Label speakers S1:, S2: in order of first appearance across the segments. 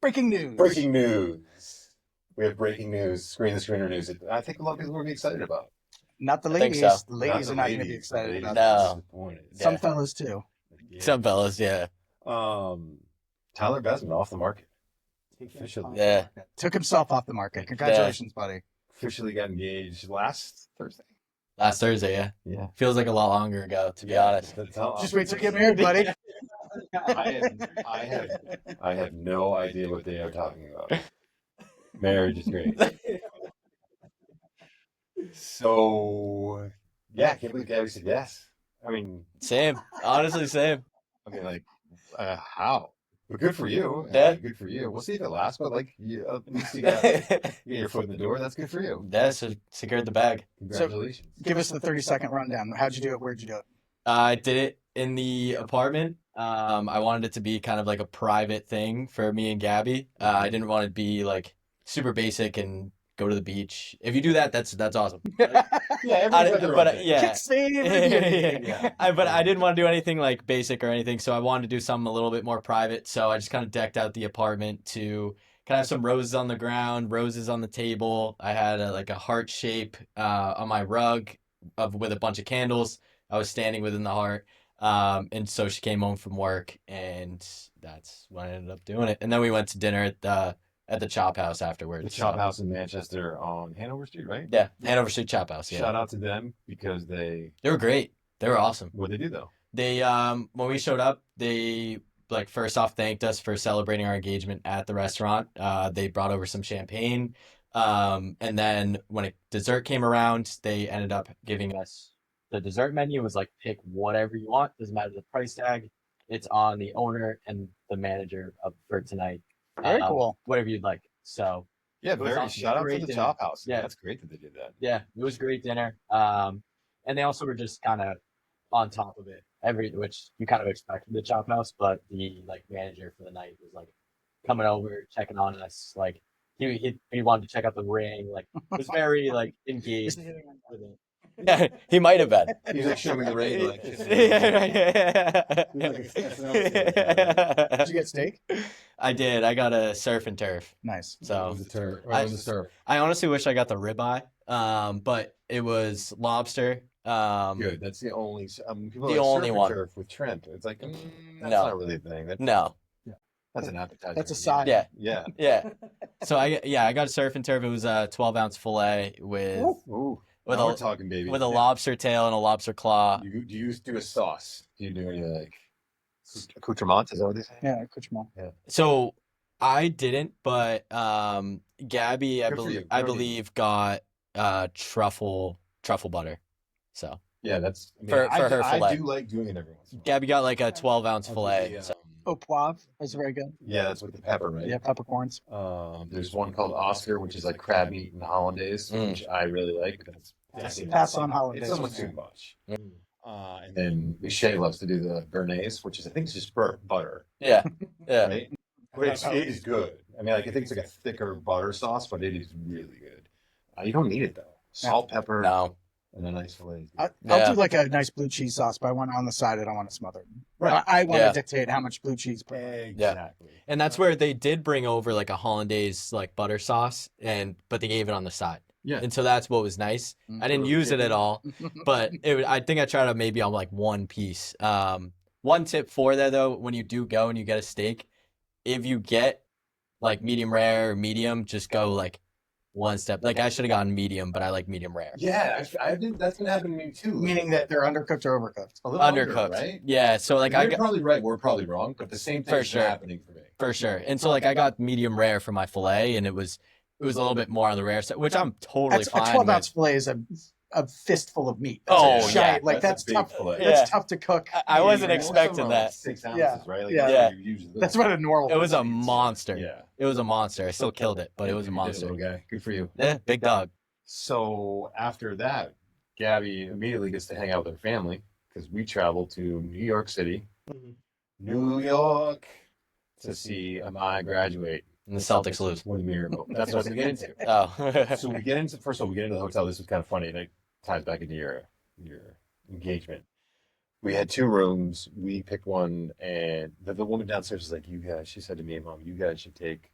S1: Breaking news.
S2: Breaking news. We have breaking news. Screen the screener news. I think a lot of people are going to be excited about.
S1: Not the
S3: I think
S1: ladies.
S3: so.
S1: The ladies
S2: Not
S1: are
S2: the
S1: not going to be
S2: ladies.
S1: excited
S2: The ladies
S1: about
S2: are
S3: No.
S2: disappointed.
S1: Some
S3: Yeah.
S1: fellas too.
S2: Yeah.
S3: Some fellas, yeah.
S2: Tyler Besman off the market. Officially.
S3: Yeah.
S1: Took himself off the market. Congratulations, buddy.
S2: Officially got engaged last Thursday.
S3: Last Thursday, yeah.
S2: Yeah.
S3: Feels like a lot longer ago, to be honest.
S1: Just wait till you get married, buddy.
S2: I have no idea what they are talking about. Marriage is great. So, yeah, I can't believe Gabby said yes. I mean,
S3: Same. Honestly, same.
S2: how? But good for you.
S3: Yeah.
S2: Good for you. We'll see if it lasts, but at least you get your foot in the door. That's good for you.
S3: Yeah, so secured the bag.
S2: Congratulations.
S1: Give us the 30-second rundown. How'd you do it? Where'd you do it?
S3: I did it in the apartment. I wanted it to be kind of like a private thing for me and Gabby. I didn't want it to be like super basic and go to the beach. If you do that, that's awesome.
S2: Yeah, everyone's got their own thing.
S3: Yeah.
S1: Yeah.
S3: But I didn't want to do anything like basic or anything, so I wanted to do something a little bit more private. So I just kind of decked out the apartment to kind of have some roses on the ground, roses on the table. I had a heart shape on my rug with a bunch of candles. I was standing within the heart. And so she came home from work, and that's when I ended up doing it. And then we went to dinner at the Chop House afterwards.
S2: The Chop House in Manchester on Hanover Street, right?
S3: Yeah, Hanover Street Chop House. Yeah.
S2: Shout out to them because they
S3: were great. They were awesome.
S2: What they do though?
S3: They when we showed up, they first off thanked us for celebrating our engagement at the restaurant. They brought over some champagne, and then when dessert came around, they ended up giving us the dessert menu. Was like, pick whatever you want. Doesn't matter the price tag. It's on the owner and the manager for tonight.
S1: Very cool.
S3: Whatever you'd like. So
S2: yeah,
S3: very
S2: awesome. Shout out to the Chop House.
S3: Yeah,
S2: that's great that they did that.
S3: Yeah, it was a great dinner. And they also were just kind of on top of it, which you kind of expect from the Chop House, but the manager for the night was coming over, checking on us. He wanted to check out the ring. Was very engaged with it. Yeah, he might have been.
S2: He was showing me the ring.
S1: Did you get steak?
S3: I did. I got a surf and turf.
S1: Nice.
S3: So
S2: was the surf?
S3: I honestly wish I got the ribeye, but it was lobster.
S2: Good. That's the only. People
S3: the only one
S2: surf with shrimp. It's that's
S3: no.
S2: not really a thing.
S3: No.
S2: That's an appetizer.
S1: That's a side.
S3: Yeah. So I got a surf and turf. It was a 12-ounce fillet with.
S2: Ooh. We're talking, baby.
S3: With a lobster tail and a lobster claw.
S2: Do you do a sauce? Do you do any accoutrements? Is that what they say?
S1: Yeah, accoutrement.
S2: Yeah.
S3: So I didn't, but Gabby, I believe got truffle butter. So
S2: yeah, that's
S3: for her fillet.
S2: I do like doing it every once in a while.
S3: Gabby got a 12-ounce fillet.
S1: Au poivre is very good.
S2: Yeah, that's with the pepper, right?
S1: Yeah, peppercorns.
S2: There's one called Oscar, which is like crab meat and hollandaise, which I really like.
S1: Pass on hollandaise.
S2: It's almost too much. And then Shay loves to do the béarnaise, which is I think it's just butter.
S3: Yeah.
S2: Right? But it is good. I mean, I think it's like a thicker butter sauce, but it is really good. You don't need it though. Salt, pepper.
S3: No.
S2: And a nice fillet.
S1: I'll do a nice blue cheese sauce, but I want it on the side. I don't want to smother it.
S2: Right.
S1: I want to dictate how much blue cheese.
S2: Exactly.
S3: Yeah. And that's where they did bring over a hollandaise butter sauce, but they gave it on the side.
S2: Yeah.
S3: And so that's what was nice. I didn't use it at all, but I think I tried it maybe on one piece. One tip for that though, when you do go and you get a steak, if you get medium rare or medium, just go one step. I should have gotten medium, but I like medium rare.
S2: Yeah, that's been happening to me too.
S1: Meaning that they're undercooked or overcooked.
S2: A little
S3: Undercooked,
S2: right?
S3: Yeah. So
S2: you're probably right. We're probably wrong, but the same thing's happening for me.
S3: For sure. And so I got medium rare for my fillet, and it was a little bit more on the rare side, which I'm totally fine with.
S1: A 12-ounce fillet is a fistful of meat.
S3: Yeah.
S1: That's tough.
S2: Fillet.
S1: That's tough to cook.
S3: I wasn't expecting that.
S2: 6 ounces, right?
S3: Yeah.
S1: That's what a normal.
S3: It was a monster.
S2: Yeah.
S3: It was a monster. I still killed it, but it was a monster.
S2: Little guy. Good for you.
S3: Yeah, big dog.
S2: So after that, Gabby immediately gets to hang out with her family because we traveled to New York City, New York, to see Amaya graduate.
S3: And the Celtics lose.
S2: What a miracle. That's what I was going to get into.
S3: Oh.
S2: So we get into the hotel. This was kind of funny, and it ties back into your engagement. We had 2 rooms. We picked one, and the woman downstairs was like, "You guys," she said to me and Mom, "You guys should take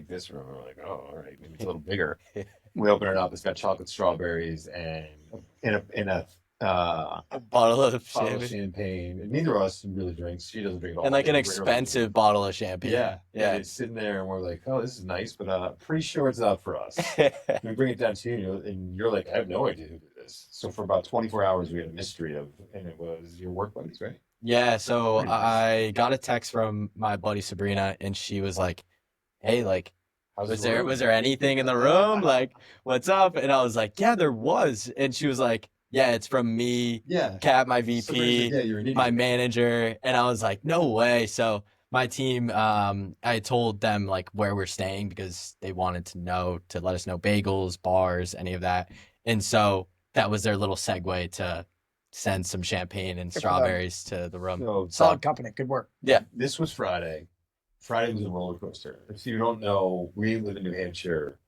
S2: this room." We're like, "Oh, all right, maybe it's a little bigger." We open it up. It's got chocolate strawberries and in a
S3: A bottle of
S2: bottle of
S3: champagne.
S2: champagne. And neither of us really drinks. She doesn't drink at all.
S3: And like an
S2: We bring her over.
S3: expensive bottle of champagne.
S2: Yeah,
S3: Yeah.
S2: And it's sitting there, and we're like, "Oh, this is nice," but pretty sure it's not for us. We bring it down to you, and you're like, "I have no idea who did this." So for about 24 hours, we had a mystery and it was your work buddies, right?
S3: Yeah, so
S2: Pretty nice.
S3: I got a text from my buddy Sabrina, and she was like, "Hey, like,
S2: How's
S3: was
S2: the room?
S3: there anything in the room? Like, what's up?" And I was like, "Yeah, there was." And she was like, "Yeah, it's from me,
S2: Yeah.
S3: Kat, my
S2: Sabrina's like,
S3: VP,
S2: yeah, you're an idiot.
S3: my manager." And I was like, "No way." So my team, I told them like where we're staying because they wanted to let us know bagels, bars, any of that. And so that was their little segue to send some champagne and
S1: Good for them.
S3: strawberries to the room.
S2: So
S1: Solid company. Good work.
S2: this was Friday. Friday was a roller coaster. If you don't know, we live in New Hampshire.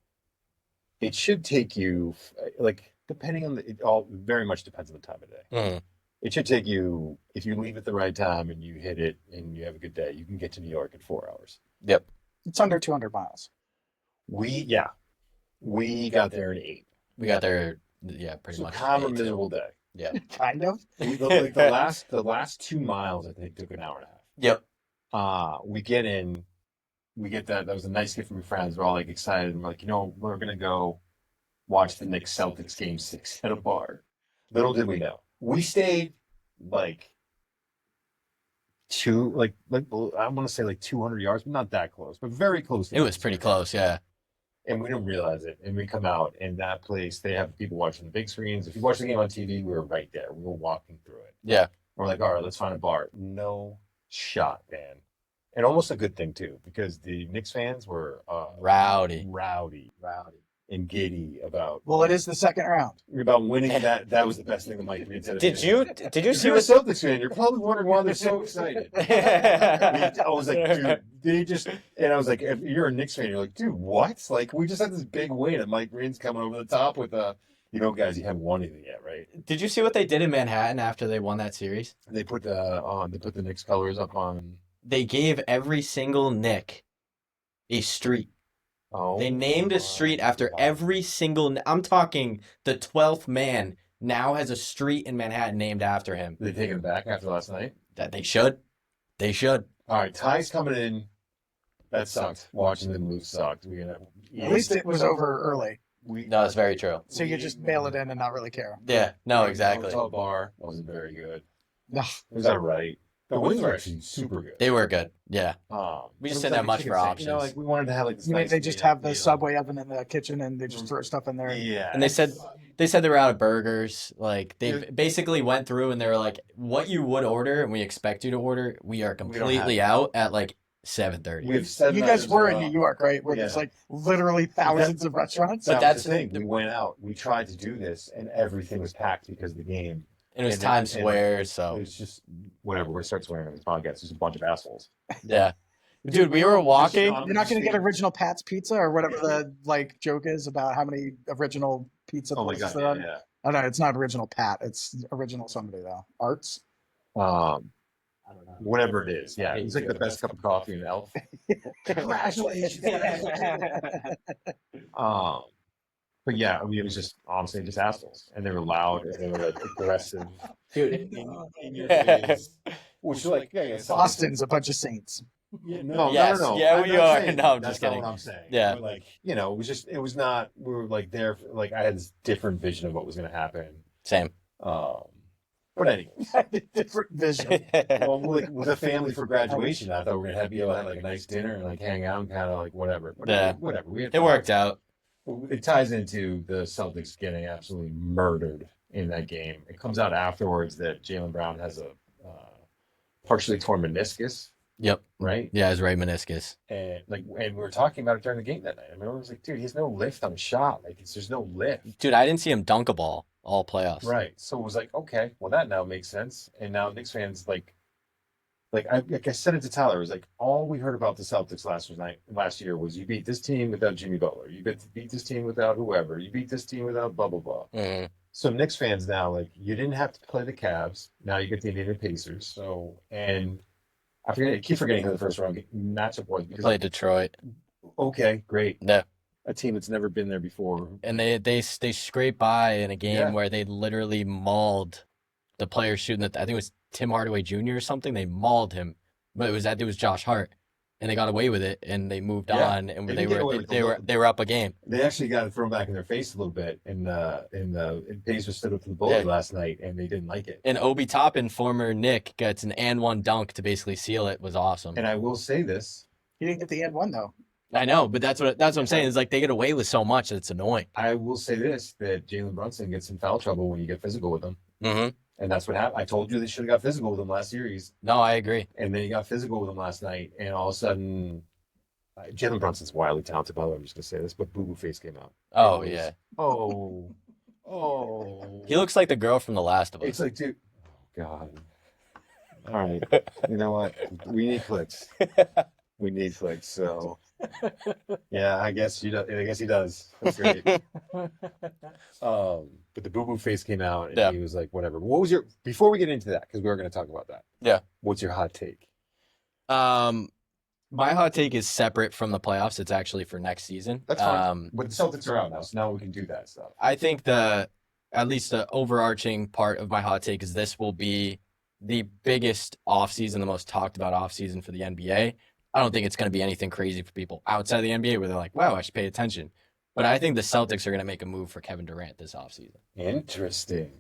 S2: It should take you, like, depending on it all very much depends on the time of day.
S3: Mhm.
S2: It should take you, if you leave at the right time and you hit it and you have a good day, you can get to New York in 4 hours.
S3: Yep.
S1: It's under 200 miles.
S2: We got there in 8.
S3: We got there, yeah, pretty
S2: So
S3: much.
S2: kind of a
S3: 8.
S2: miserable day.
S3: Yeah.
S1: Kind of.
S2: Like the last 2 miles, I think, took an hour and a half.
S3: Yep.
S2: We get in, we get that was a nice gift from your friends. We're all like excited, and we're like, we're gonna go watch the Knicks Celtics game 6 at a bar. Little did we know, we stayed like I want to say like 200 yards, but not that close, but very close.
S3: It was pretty close, yeah.
S2: And we didn't realize it. And we come out, and that place, they have people watching the big screens. If you watch the game on TV, we were right there. We were walking through it.
S3: Yeah.
S2: We're like, all right, let's find a bar. No shot, man. And almost a good thing, too, because the Knicks fans were
S3: Rowdy.
S2: And giddy about
S1: Well, it is the second round.
S2: winning that. That was the best thing that Mike Green said.
S3: Did you
S2: If
S3: see
S2: you're a
S3: what
S2: Celtics fan, you're probably wondering why they're so excited. I was like, dude, and I was like, if you're a Knicks fan, you're like, dude, what? Like, we just had this big win, and Mike Green's coming over the top with guys, you haven't won anything yet, right?
S3: Did you see what they did in Manhattan after they won that series?
S2: They put the Knicks colors up on.
S3: They gave every single Knick a street.
S2: Oh,
S3: They named a street after every single. I'm talking the 12th man now has a street in Manhattan named after him.
S2: They taking it back after last night.
S3: That they should. They should.
S2: All right, Ty's coming in. That sucked. Watching them lose sucked.
S1: At least it was over early,
S3: No, it's very true.
S1: so you could just mail it in and not really care.
S3: Yeah. No, exactly.
S2: Hotel bar wasn't very good.
S1: No.
S2: It was all right. The wings were actually super good.
S3: They were good. Yeah. We just
S2: it was
S3: didn't have
S2: like
S3: much
S2: a
S3: for
S2: chicken
S3: options.
S2: sandwich. Like we wanted to have like this.
S1: You mean
S2: nice
S1: they just
S2: meal,
S1: have the
S2: meal.
S1: Subway oven in the kitchen and they just throw stuff in there?
S2: Yeah.
S3: And they said they were out of burgers. Like they basically went through and they were like, "What you would order and we expect you to order, we are completely out at like 7:30."
S2: We have 7
S1: You guys
S2: items
S1: were
S2: of,
S1: in New York, right? Where there's
S2: yeah.
S1: like literally thousands of restaurants.
S3: But
S2: But
S3: that's-
S2: that's the thing. We went out. We tried to do this, and everything was packed because of the game.
S3: And it was
S2: And
S3: Times
S2: and
S3: Square,
S2: It
S3: so
S2: was just whatever. We're gonna start swearing on this podcast. There's a bunch of assholes.
S3: yeah. Dude, we were walking.
S1: You're not going to get original Pat's Pizza or whatever the joke is about how many original pizza
S2: Oh my
S1: places
S2: god!
S1: there are.
S2: Yeah.
S1: Oh no, it's not original Pat. It's original somebody though. Arts.
S3: I don't know.
S2: Whatever it is. Yeah. It's like the best cup of coffee in Elf. Congratulations. But yeah, I mean, it was just honestly just assholes, and they were loud, and they were like, aggressive,
S3: Dude.
S2: in your face. Which like, yeah,
S1: Boston's a bunch of saints.
S2: Yeah, no,
S3: Yes,
S2: no.
S3: yeah,
S2: I'm
S3: we
S2: not
S3: are.
S2: saying
S3: No, I'm
S2: that's
S3: just
S2: not
S3: kidding.
S2: what I'm saying.
S3: Yeah.
S2: But like, it was not. We were like there. Like I had this different vision of what was going to happen.
S3: Same.
S2: But anyway,
S1: Different vision.
S2: well, like with a family for graduation, I thought we were going to be able to have like a nice dinner and like hang out and kind of like whatever. But
S3: Yeah.
S2: whatever. We had
S3: It
S2: fun.
S3: worked out.
S2: It ties into the Celtics getting absolutely murdered in that game. It comes out afterwards that Jaylen Brown has a partially torn meniscus,
S3: Yep.
S2: right?
S3: Yeah, his right meniscus.
S2: And we were talking about it during the game that night. I mean, I was like, dude, he has no lift on a shot. Like, there's no lift.
S3: Dude, I didn't see him dunk a ball all playoffs.
S2: Right. So it was like, okay, well, that now makes sense. And now Knicks fans, like I said it to Tyler, it was like, all we heard about the Celtics last year was you beat this team without Jimmy Butler. You beat this team without whoever. You beat this team without blah, blah, blah.
S3: Mhm.
S2: So Knicks fans now, like, you didn't have to play the Cavs. Now you get the Indiana Pacers. So, and I keep forgetting who the first round matchup was because,
S3: Play Detroit.
S2: okay, great.
S3: Yeah.
S2: A team that's never been there before.
S3: And they scraped by in a game where they literally mauled the player shooting I think it was Tim Hardaway Jr. or something. They mauled him, but it was Josh Hart, and they got away with it, and they moved on, and they were up a game.
S2: They actually got thrown back in their face a little bit, and Pacers stood up to the bully last night, and they didn't like it.
S3: And Obi Toppin, former Knick, gets an and one dunk to basically seal it. Was awesome.
S2: And I will say this:
S1: He didn't get the and one though.
S3: I know, but that's what I'm saying. Is like they get away with so much that it's annoying.
S2: I will say this: that Jalen Brunson gets in foul trouble when you get physical with him.
S3: Mm-hmm.
S2: And that's what happened. I told you they should have got physical with him last series.
S3: No, I agree.
S2: And they got physical with him last night. And all of a sudden, Jalen Brunson's wildly talented, by the way. I'm just going to say this, but Boo Boo Face came out.
S3: Oh, yeah.
S2: Oh.
S3: He looks like the girl from The Last of Us.
S2: It's like, dude. Oh, God. All right. You know what? We need clicks. We need clicks. So, yeah, I guess he does. That's great. But the Boo Boo Face came out, and he was like, whatever. What was your, before we get into that, because we were going to talk about that.
S3: Yeah.
S2: What's your hot take?
S3: My hot take is separate from the playoffs. It's actually for next season.
S2: That's fine. But the Celtics are out now, so now we can do that stuff.
S3: I think at least the overarching part of my hot take is this will be the biggest offseason, the most talked about offseason for the NBA. I don't think it's going to be anything crazy for people outside the NBA where they're like, wow, I should pay attention. But I think the Celtics are going to make a move for Kevin Durant this offseason.
S2: Interesting.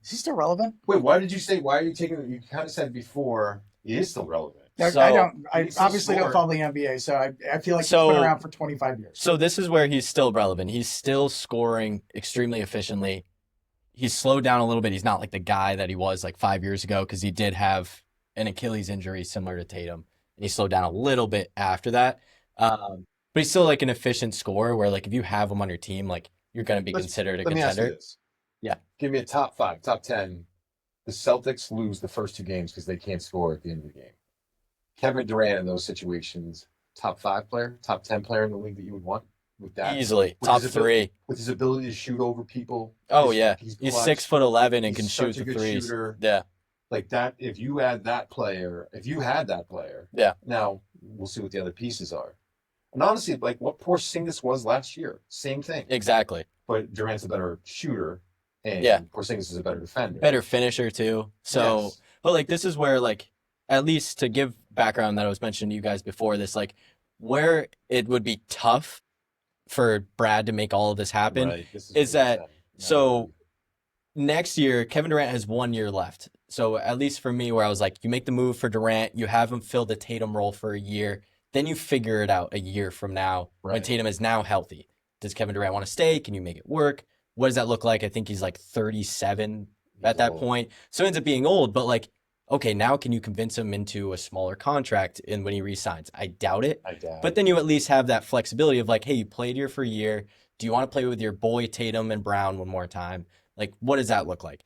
S1: Is he still relevant?
S2: Wait, why are you taking, you kind of said before, he is still relevant.
S1: No,
S3: So,
S1: I obviously don't follow the NBA, so I feel like he's been around for 25 years.
S3: So this is where he's still relevant. He's still scoring extremely efficiently. He's slowed down a little bit. He's not like the guy that he was like 5 years ago because he did have an Achilles injury similar to Tatum. And he slowed down a little bit after that. But he's still like an efficient scorer where like if you have him on your team, like you're going to be considered a contender.
S2: Let me ask you this.
S3: Yeah.
S2: Give me a top 5, top 10. The Celtics lose the first 2 games because they can't score at the end of the game. Kevin Durant in those situations, top 5 player, top 10 player in the league that you would want with that?
S3: Easily. Top 3.
S2: With his ability to shoot over people.
S3: Oh, yeah. He's 6'11" and can shoot the threes.
S2: Shooter.
S3: Yeah.
S2: Like that, if you had that player,
S3: yeah.
S2: Now we'll see what the other pieces are. And honestly, like what Porzingis was last year, same thing.
S3: Exactly.
S2: But Durant's a better shooter, and Porzingis is a better defender,
S3: better finisher too. So,
S2: yes.
S3: But like this is where like at least to give background that I was mentioning to you guys before this, like where it would be tough for Brad to make all of this happen
S2: right.
S3: is that so next year Kevin Durant has 1 year left. So at least for me, where I was like, you make the move for Durant, you have him fill the Tatum role for a year, then you figure it out a year from now when Tatum is now healthy. Does Kevin Durant want to stay? Can you make it work? What does that look like? I think he's like 37 at that point. So it ends up being old, but like, okay, now can you convince him into a smaller contract and when he resigns? I doubt it. But then you at least have that flexibility of like, hey, you played here for a year. Do you want to play with your boy Tatum and Brown one more time? Like, what does that look like?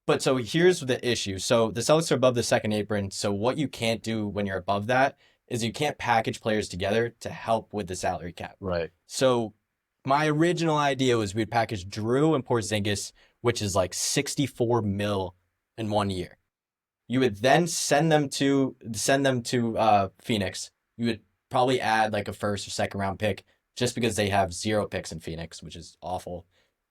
S3: But so here's the issue. So the Celtics are above the second apron. So what you can't do when you're above that is you can't package players together to help with the salary cap.
S2: Right.
S3: So my original idea was we'd package Drew and Porzingis, which is like 64 mil in 1 year. You would then send them to Phoenix. You would probably add like a first or second round pick just because they have 0 picks in Phoenix, which is awful.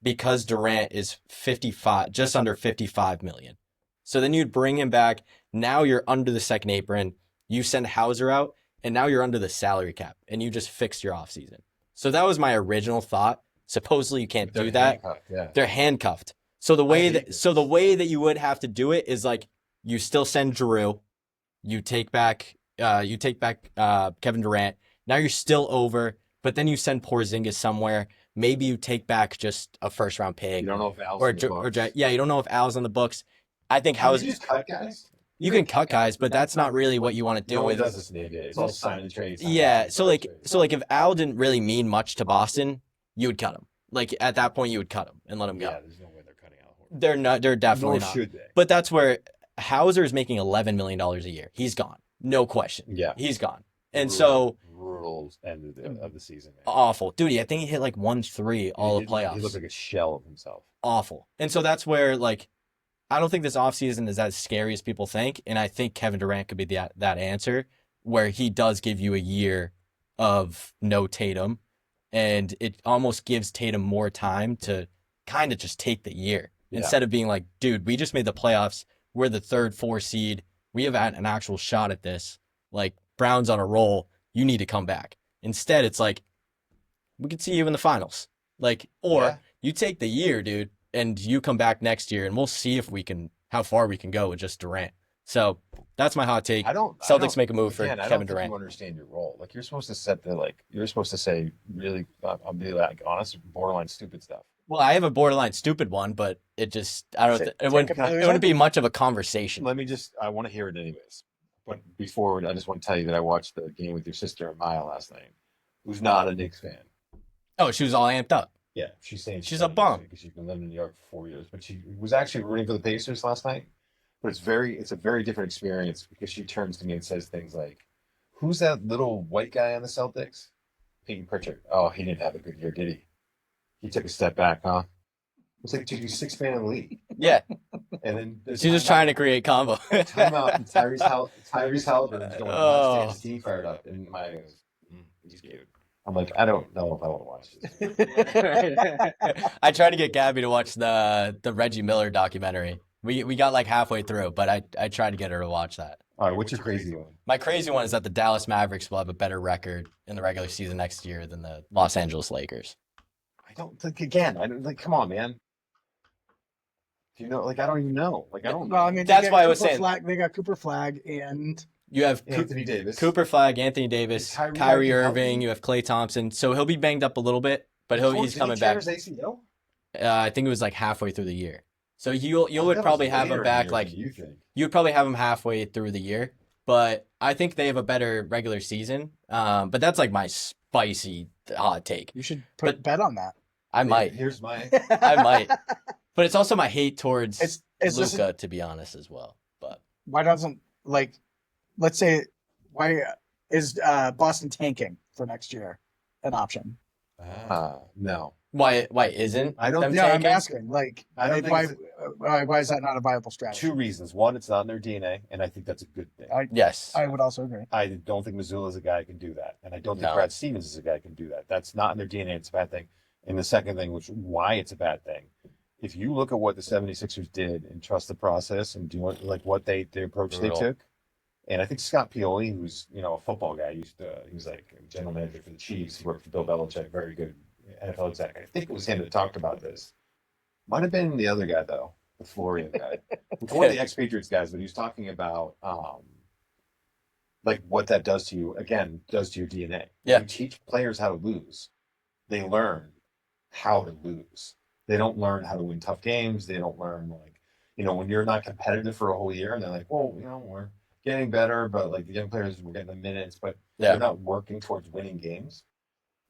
S3: Because Durant is 55, just under 55 million. So then you'd bring him back. Now you're under the second apron. You send Hauser out, and now you're under the salary cap, and you just fix your offseason. So that was my original thought. Supposedly you can't do that. They're handcuffed. So the way that you would have to do it is like you still send Drew, you take back Kevin Durant. Now you're still over, but then you send Porzingis somewhere. Maybe you take back just a first round pick.
S2: You don't know if Al's on the books.
S3: You don't know if Al's on the books. I think Hauser.
S2: You just cut guys.
S3: You can cut guys, but that's not really what you want to do.
S2: No one does this in the NBA. It's all sign and trade.
S3: Yeah, so like if Al didn't really mean much to Boston, you would cut him. Like at that point, you would cut him and let him go.
S2: Yeah, there's no way they're cutting Al Horford.
S3: They're not. They're definitely not.
S2: Should they?
S3: But that's where Hauser is making $11 million a year. He's gone, no question.
S2: Yeah,
S3: he's gone. And so
S2: brutal end of the season. Man.
S3: Awful, dude. I think he hit like 1-3 all the playoffs.
S2: He looked like a shell of himself.
S3: awful. And so that's where, like, I don't think this offseason is as scary as people think. And I think Kevin Durant could be that answer, where he does give you a year of no Tatum. And it almost gives Tatum more time to kind of just take the year instead of being like, dude, we just made the playoffs. We're the 3rd, 4th seed. We have had an actual shot at this. Like, Brown's on a roll. You need to come back. Instead, it's like, we could see you in the finals. Like, or you take the year, dude, and you come back next year, and we'll see if we can, how far we can go with just Durant. So that's my hot take. Celtics make a move for Kevin Durant.
S2: You understand your role. Like, you're supposed to set the, like, you're supposed to say really, I'll be like honest, borderline stupid stuff.
S3: Well, I have a borderline stupid one, but it just, I don't, it wouldn't be much of a conversation.
S2: I want to hear it anyways. But before, I just want to tell you that I watched the game with your sister Maya last night, who's not a Knicks fan.
S3: Oh, she was all amped up.
S2: Yeah, she's saying
S3: she's a bum
S2: because she's been living in New York for 4 years, but she was actually rooting for the Pacers last night. But it's a very different experience because she turns to me and says things like, "Who's that little white guy on the Celtics? Peyton Pritchard. Oh, he didn't have a good year, did he? He took a step back, huh?" It's like, dude, you're 6th man in the league.
S3: Yeah.
S2: And then
S3: she's just trying to create combo.
S2: Timeout, and Tyrese Halliburton's going nuts to his team fired up, and Maya goes, "He's cute." I'm like, I don't know if I want to watch
S3: this. I tried to get Gabby to watch the Reggie Miller documentary. We got like halfway through, but I tried to get her to watch that.
S2: All right, what's your crazy one?
S3: My crazy one is that the Dallas Mavericks will have a better record in the regular season next year than the Los Angeles Lakers.
S2: I don't think, again, come on, man. Do you know, like, I don't even know. Like, I don't know.
S1: Well, I mean,
S3: that's why I was saying.
S1: They got Cooper Flag and...
S3: You have
S2: Anthony Davis,
S3: Cooper Flag, Anthony Davis, Kyrie Irving. You have Klay Thompson. So he'll be banged up a little bit, but he's coming back. I think it was like halfway through the year. So you would probably have him back like you would probably have him halfway through the year. But I think they have a better regular season. But that's like my spicy hot take.
S1: You should bet on that.
S3: I might.
S2: Here's my.
S3: I might. But it's also my hate towards Luka, to be honest, as well. But
S1: why doesn't let's say, why is Boston tanking for next year an option?
S2: No.
S3: Why isn't?
S2: I don't.
S1: Yeah, I'm asking. Like, why is that not a viable strategy?
S2: 2 reasons. One, it's not in their DNA, and I think that's a good thing.
S3: Yes,
S1: I would also agree.
S2: I don't think Missoula is a guy who can do that, and I don't think Brad Stevens is a guy who can do that. That's not in their DNA. It's a bad thing. And the second thing, why it's a bad thing, if you look at what the 76ers did and trust the process and do what the approach they took. And I think Scott Pioli, who's a football guy, he was like a general manager for the Chiefs. He worked for Bill Belichick, very good NFL exec. I think it was him that talked about this. Might have been the other guy though, the Florian guy, one of the ex-Patriots guys. But he was talking about like what that does to you. Again, does to your DNA.
S3: Yeah.
S2: You teach players how to lose. They learn how to lose. They don't learn how to win tough games. They don't learn when you're not competitive for a whole year and they're like, well, we're getting better, but like the young players were getting the minutes, but they're not working towards winning games.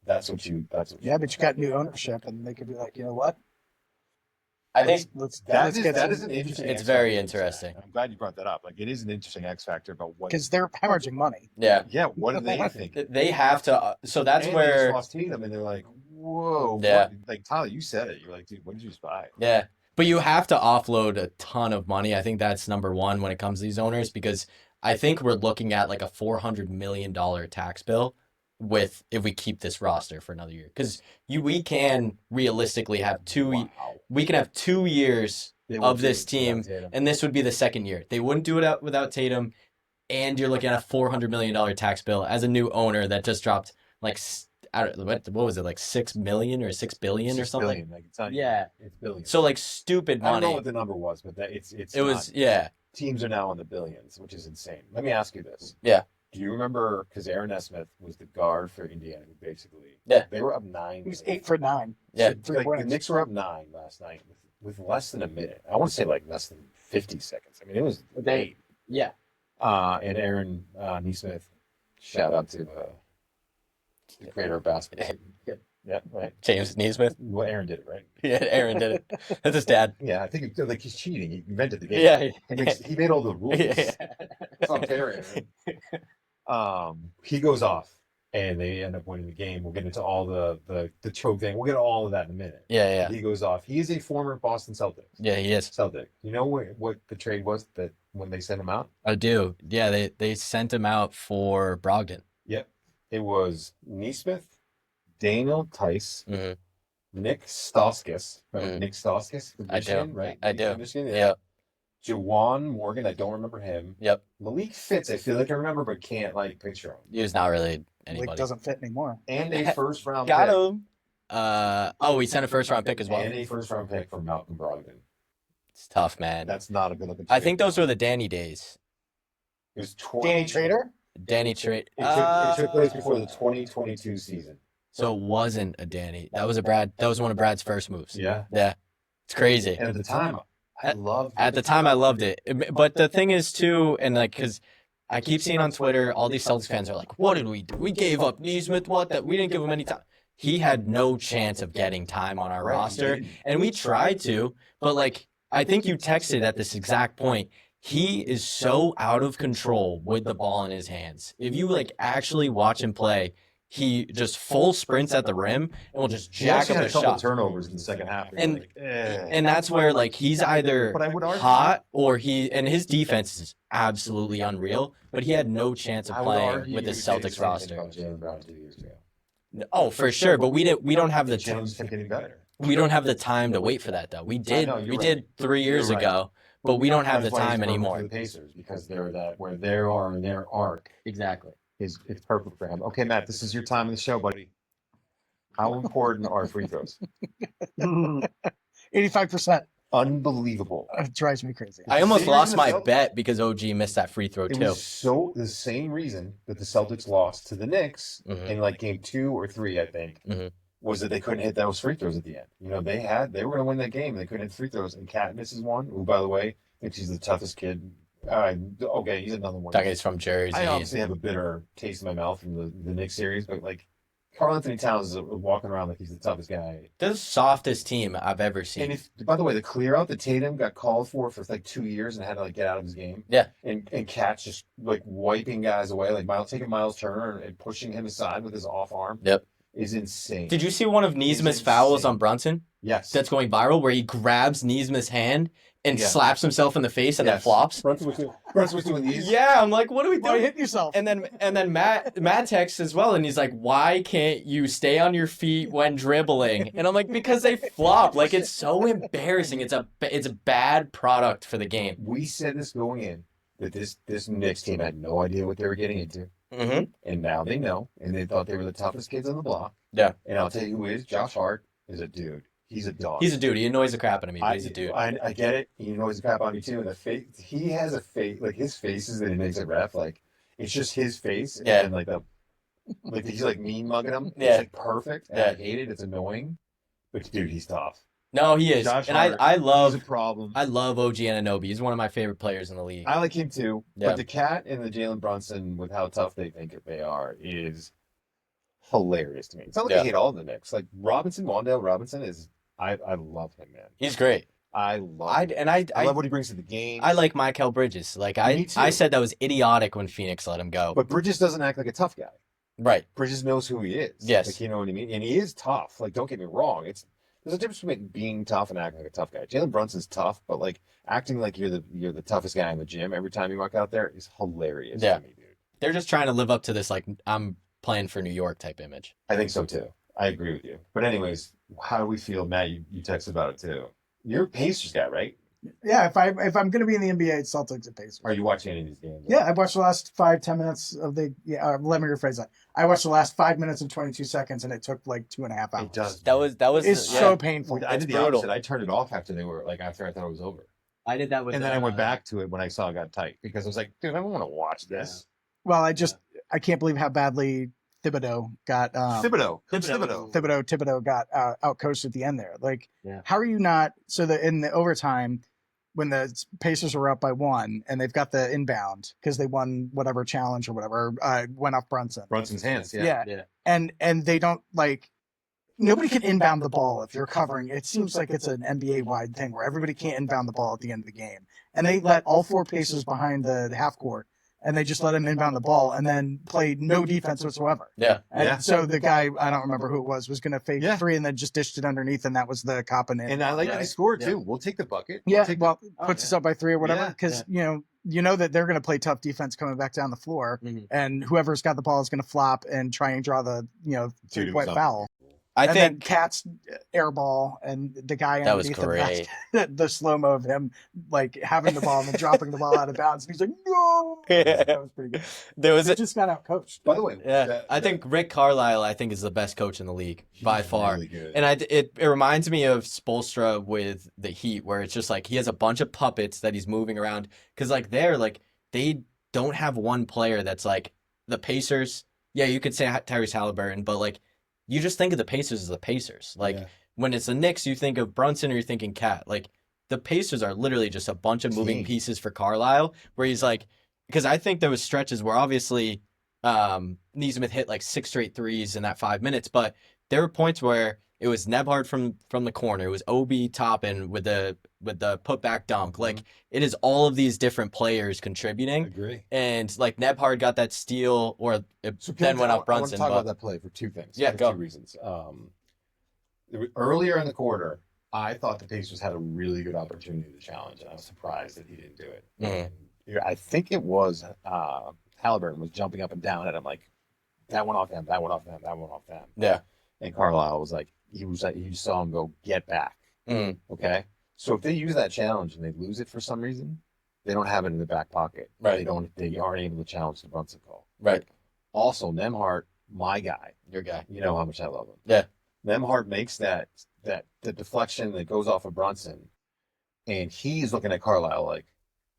S2: That's what you
S1: but you got new ownership, and they could be like, you know what?
S3: I think
S2: that is an interesting.
S3: It's very interesting.
S2: I'm glad you brought that up. Like, it is an interesting X factor about what,
S1: because they're hemorrhaging money.
S3: Yeah.
S2: Yeah. What do they think?
S3: They have to. So that's
S2: and
S3: where
S2: they just lost Tatum, and they're like, whoa.
S3: Yeah.
S2: Like, Tyler, you said it. You're like, dude, what did you just buy?
S3: Yeah. But you have to offload a ton of money. I think that's number one when it comes to these owners, because I think we're looking at like a $400 million tax bill if we keep this roster for another year. Because we can realistically have 2 years of this team, and this would be the second year. They wouldn't do it without Tatum, and you're looking at a $400 million tax bill as a new owner that just dropped like, what was it, like 6 million or 6 billion or something?
S2: Billion, like, it's not,
S3: yeah,
S2: it's billions.
S3: So like stupid money.
S2: I don't know what the number was, but it was teams are now in the billions, which is insane. Let me ask you this.
S3: Yeah.
S2: Do you remember, because Aaron Nesmith was the guard for Indiana, who basically, they were up 9.
S1: He was 8 for 9.
S3: Yeah.
S2: So, the Knicks were up 9 last night with less than a minute. I want to say like less than 50 seconds. I mean, it was 8.
S3: Yeah.
S2: And Aaron Nesmith, shout out to the creator of basketball. Yeah, right.
S3: James Nesmith.
S2: Well, Aaron did it, right?
S3: Yeah, Aaron did it. That's his dad.
S2: Yeah, I think he's cheating. He invented the game.
S3: Yeah.
S2: He made all the rules.
S3: Yeah.
S2: It's unfair, Aaron. He goes off. and they end up winning the game. We'll get into all the choke thing. We'll get all of that in a minute.
S3: Yeah.
S2: He goes off. He is a former Boston Celtic.
S3: Yeah, he is.
S2: Celtic. You know what the trade was that when they sent him out?
S3: I do. Yeah, they sent him out for Brogdon.
S2: Yep. It was Neesmith, Daniel Tice,
S3: Mhm.
S2: Nick Stauskas. Right?
S3: Mhm.
S2: Nick Stauskas?
S3: I do.
S2: Right?
S3: I do.
S2: Michigan? Yeah.
S3: Yep.
S2: Jawan Morgan, I don't remember him.
S3: Yep.
S2: Malik Fitz, I feel like I remember, but can't picture him.
S3: He was not really
S1: League
S3: anybody.
S1: doesn't fit anymore.
S2: And a first round
S3: Got
S2: pick.
S3: him. We sent a first round pick as well.
S2: And a first round pick from Malcolm Brogdon.
S3: It's tough, man.
S2: That's not a good looking
S3: I think those were the Danny days.
S2: It was
S1: Danny Trader?
S3: Danny trade.
S2: It took place before the 2022 season.
S3: So it wasn't a Danny. That was a Brad. That was one of Brad's first moves.
S2: Yeah.
S3: Yeah. It's crazy.
S2: And at the time, I loved
S3: At the time, I loved it. But the thing is, too, and like, because I keep seeing on Twitter, all these Celtics fans are like, what did we do? We gave up Neesmith. What? That we didn't give him any time. He had no chance of getting time on our roster. And we tried to, but like, I think you texted at this exact point. He is so out of control with the ball in his hands. If you like actually watch him play, he just full sprints at the rim and will just
S2: He
S3: jack
S2: actually
S3: up
S2: had
S3: a
S2: a couple
S3: shot.
S2: turnovers in the second half.
S3: And-
S2: eh.
S3: And that's where like he's either
S2: But I would argue-
S3: hot or and his defense is absolutely unreal, but he had no chance of
S2: I would
S3: playing
S2: argue
S3: with the
S2: you could say the
S3: Celtics
S2: same thing
S3: roster.
S2: about Jaylen Brown 2 years ago.
S3: Oh, for sure, but we don't have the
S2: Jalen's kept getting better.
S3: we don't have the time to wait for that though. We did
S2: know, you're
S3: we
S2: right.
S3: did 3 years
S2: You're right.
S3: ago, but we don't have the
S2: That's why he's
S3: time
S2: perfect
S3: anymore.
S2: for the Pacers, because they're that where they are in their arc
S3: Exactly.
S2: is it's perfect for him. Okay, Matt, this is your time in the show, buddy. How important are free throws?
S1: 85%.
S2: Unbelievable.
S1: It drives me crazy.
S3: I almost
S2: Same
S3: lost
S2: reason
S3: my
S2: the Celtics-
S3: bet because OG missed that free throw
S2: It
S3: too.
S2: was so the same reason that the Celtics lost to the Knicks
S3: Mhm.
S2: in like game 2 or 3, I think,
S3: Mhm.
S2: was that they couldn't hit those free throws at the end. You know, they were going to win that game. They couldn't hit free throws, and Cat misses one. Who, by the way, thinks he's the toughest kid. Okay, he's another one.
S3: That guy's from Jersey.
S2: I obviously have a bitter taste in my mouth from the Knicks series, but like Karl Anthony Towns is walking around like he's the toughest guy.
S3: They're the softest team I've ever seen.
S2: And by the way, the clear out that Tatum got called for like 2 years and had to like get out of his game.
S3: Yeah.
S2: And Cat's just like wiping guys away, like taking Miles Turner and pushing him aside with his off arm.
S3: Yep.
S2: Is insane.
S3: Did you see one of
S2: He's
S3: Neesmith's fouls
S2: insane.
S3: on Brunson
S2: Yes.
S3: that's going viral where he grabs Neesmith's hand and
S2: Yeah.
S3: slaps himself in the face and then
S2: Yes.
S3: flops?
S2: Brunson was doing these.
S3: Yeah, I'm like, what are we
S1: Why
S3: doing?
S1: hit yourself?
S3: And then Matt texts as well, and he's like, "Why can't you stay on your feet when dribbling?" And I'm like, "Because they flop. Like it's so embarrassing. It's a bad product for the game."
S2: We said this going in that this Knicks team had no idea what they were getting into.
S3: Mm-hmm.
S2: And now they know, and they thought they were the toughest kids on the block.
S3: Yeah.
S2: And I'll tell you who is. Josh Hart is a dude. He's a dog.
S3: He's a dude. He annoys the crap out of me, but he's a dude.
S2: I get it. He knows the crap on me too. And the face, he has a face, like his faces that he makes at ref, like it's just his face.
S3: Yeah.
S2: And like he's like mean mugging him.
S3: Yeah.
S2: It's like perfect. And
S3: Yeah.
S2: I hate it. It's annoying. But dude, he's tough.
S3: No, he is.
S2: Josh
S3: And
S2: Hart,
S3: I love
S2: He's a problem.
S3: OG Anunoby. He's one of my favorite players in the league.
S2: I like him too.
S3: Yeah.
S2: But the Cat and the Jalen Brunson, with how tough they think they are, is hilarious to me. It's not like
S3: Yeah.
S2: I hate all of the Knicks. Like Wandale Robinson is. I love him, man.
S3: He's great.
S2: I love.
S3: I
S2: him. I
S3: I
S2: love what he brings to the game.
S3: I like Michael Bridges. Like
S2: Me
S3: I
S2: too.
S3: said that was idiotic when Phoenix let him go.
S2: But Bridges doesn't act like a tough guy.
S3: Right.
S2: Bridges knows who he is.
S3: Yes.
S2: Like, you know what I mean? And he is tough. Like, don't get me wrong. There's a difference between being tough and acting like a tough guy. Jalen Brunson's tough, but like acting like you're the toughest guy in the gym every time you walk out there is hilarious
S3: Yeah.
S2: to me, dude.
S3: They're just trying to live up to this like I'm playing for New York type image.
S2: I think so too. I agree with you. But anyways, how do we feel, Matt? You texted about it too. You're a Pacers guy, right?
S1: Yeah, if I'm going to be in the NBA, it's Celtics and Pacers.
S2: Are you watching any of these games?
S1: Yeah, I watched the last 5-10 minutes of the. Yeah, let me rephrase that. I watched the last 5 minutes and 22 seconds, and it took like 2.5 hours.
S2: It does.
S3: That was
S1: It's
S3: yeah.
S1: so painful.
S2: I did the
S3: brutal.
S2: opposite. I turned it off after after I thought it was over.
S3: I did that with
S2: And then I went back to it when I saw it got tight because I was like, dude, I don't want to watch this.
S1: Well, I can't believe how badly Thibodeau got.
S2: Thibodeau.
S1: Thibodeau got outcoached at the end there. Like,
S3: Yeah.
S1: how are you not? So in the overtime, when the Pacers were up by 1 and they've got the inbound because they won whatever challenge or whatever, went off Brunson.
S2: Brunson's hands.
S1: Yeah.
S3: Yeah.
S1: And they don't like. Nobody can inbound the ball if you're covering. It seems like it's an NBA wide thing where everybody can't inbound the ball at the end of the game. And they let all 4 Pacers behind the half court and they just let him inbound the ball and then played no defense whatsoever.
S3: Yeah.
S1: And so the guy, I don't remember who it was going to fake
S2: Yeah.
S1: 3 and then just dished it underneath, and that was the cop in.
S2: And I like that he scored too. We'll take the bucket.
S1: Yeah,
S2: take
S1: well, puts us up by 3 or whatever,
S2: Yeah,
S1: because you know that they're going to play tough defense coming back down the floor, and whoever's got the ball is going to flop and try and draw the 3-point foul.
S3: I
S1: and
S3: think
S1: then Cat's air ball and the guy
S3: that was
S1: underneath the
S3: great.
S1: basket, the slow mo of him like having the ball and then dropping the ball out of bounds. And he's like, no, that was pretty good.
S3: There was
S1: He just got out coached.
S2: By the way,
S3: I think Rick Carlisle, I think, is the best coach in the league by far.
S2: Really good.
S3: And it reminds me of Spoelstra with the Heat, where it's just like he has a bunch of puppets that he's moving around. Because they don't have one player that's like the Pacers. Yeah, you could say Tyrese Halliburton, but like you just think of the Pacers as the Pacers. Like when it's the Knicks, you think of Brunson or you're thinking Cat. Like the Pacers are literally just a bunch of moving pieces for Carlisle, where he's like, because I think there was stretches where obviously Neesmith hit like 6 straight threes in that 5 minutes, but there were points where it was Nebhard from the corner, it was Obi Toppin with the putback dunk. Like it is all of these different players contributing.
S2: I agree.
S3: And like Nebhard got that steal, or then went off Brunson.
S2: I want to talk about that play for 2 things.
S3: Yeah, go.
S2: 2 reasons. Earlier in the quarter, I thought the Pacers had a really good opportunity to challenge, and I was surprised that he didn't do it.
S3: Mm-hmm.
S2: I think it was Halliburton was jumping up and down at him like, that went off them, that went off them, that went off them.
S3: Yeah.
S2: And Carlisle was like, you saw him go, get back. Okay. So if they use that challenge and they lose it for some reason, they don't have it in the back pocket.
S3: Right.
S2: They aren't able to challenge the Brunson call.
S3: Right.
S2: Also, Nembhard, my guy.
S3: Your guy.
S2: You know how much I love him.
S3: Yeah.
S2: Nembhard makes the deflection that goes off of Brunson, and he's looking at Carlisle like,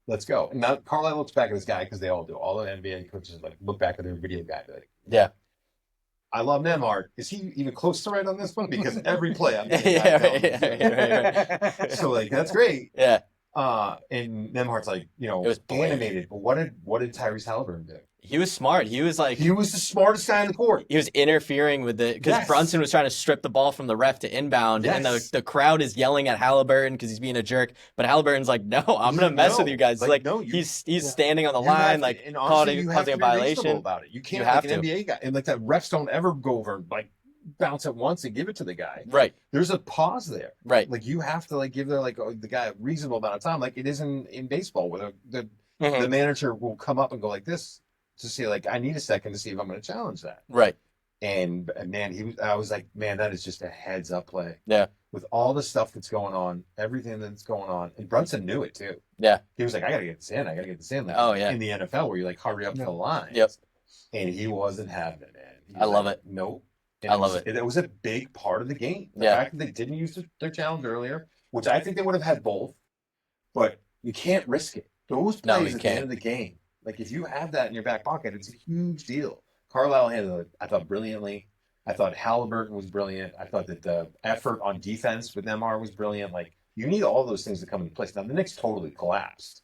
S2: let's go. And now Carlisle looks back at this guy, because they all do. All the NBA coaches like look back at their video guy. Like,
S3: yeah.
S2: I love Nembhard. Is he even close to right on this one? Because every play I'm
S3: right.
S2: So like that's great.
S3: Yeah.
S2: And Nembhard's like,
S3: it was
S2: animated. But what did Tyrese Halliburton do?
S3: He was smart. He was like,
S2: he was the smartest guy in the court.
S3: He was interfering with it because Brunson was trying to strip the ball from the ref to inbound, and the crowd is yelling at Halliburton because he's being a jerk. But Halliburton's like, no, I'm gonna mess with you guys. Like no, he's standing on the line, like causing a violation.
S2: About it. You can't like an NBA guy, and like that refs don't ever go over and like bounce it once and give it to the guy.
S3: Right.
S2: There's a pause there.
S3: Right.
S2: Like you have to like give the guy a reasonable amount of time. Like it is in baseball where the manager will come up and go like this to see like I need a second to see if I'm going to challenge that.
S3: Right.
S2: And man, I was like, man, that is just a heads up play.
S3: Yeah.
S2: With all the stuff that's going on, everything that's going on, and Brunson knew it too.
S3: Yeah.
S2: He was like, I gotta get this in. I gotta get this in. Like,
S3: oh yeah.
S2: In the NFL, where you like hurry up to the line.
S3: Yep.
S2: And he wasn't having it, man.
S3: I love it.
S2: Nope.
S3: I love it.
S2: It was a big part of the game. The fact that they didn't use their challenge earlier, which I think they would have had both, but you can't risk it. Those plays at the end of the game, like if you have that in your back pocket, it's a huge deal. Carlisle handled it, I thought, brilliantly. I thought Halliburton was brilliant. I thought that the effort on defense with MR was brilliant. Like you need all those things to come into place. Now the Knicks totally collapsed.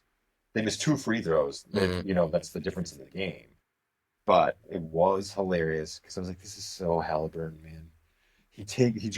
S2: They missed 2 free throws. That's the difference in the game. But it was hilarious because I was like, this is so Halliburton, man.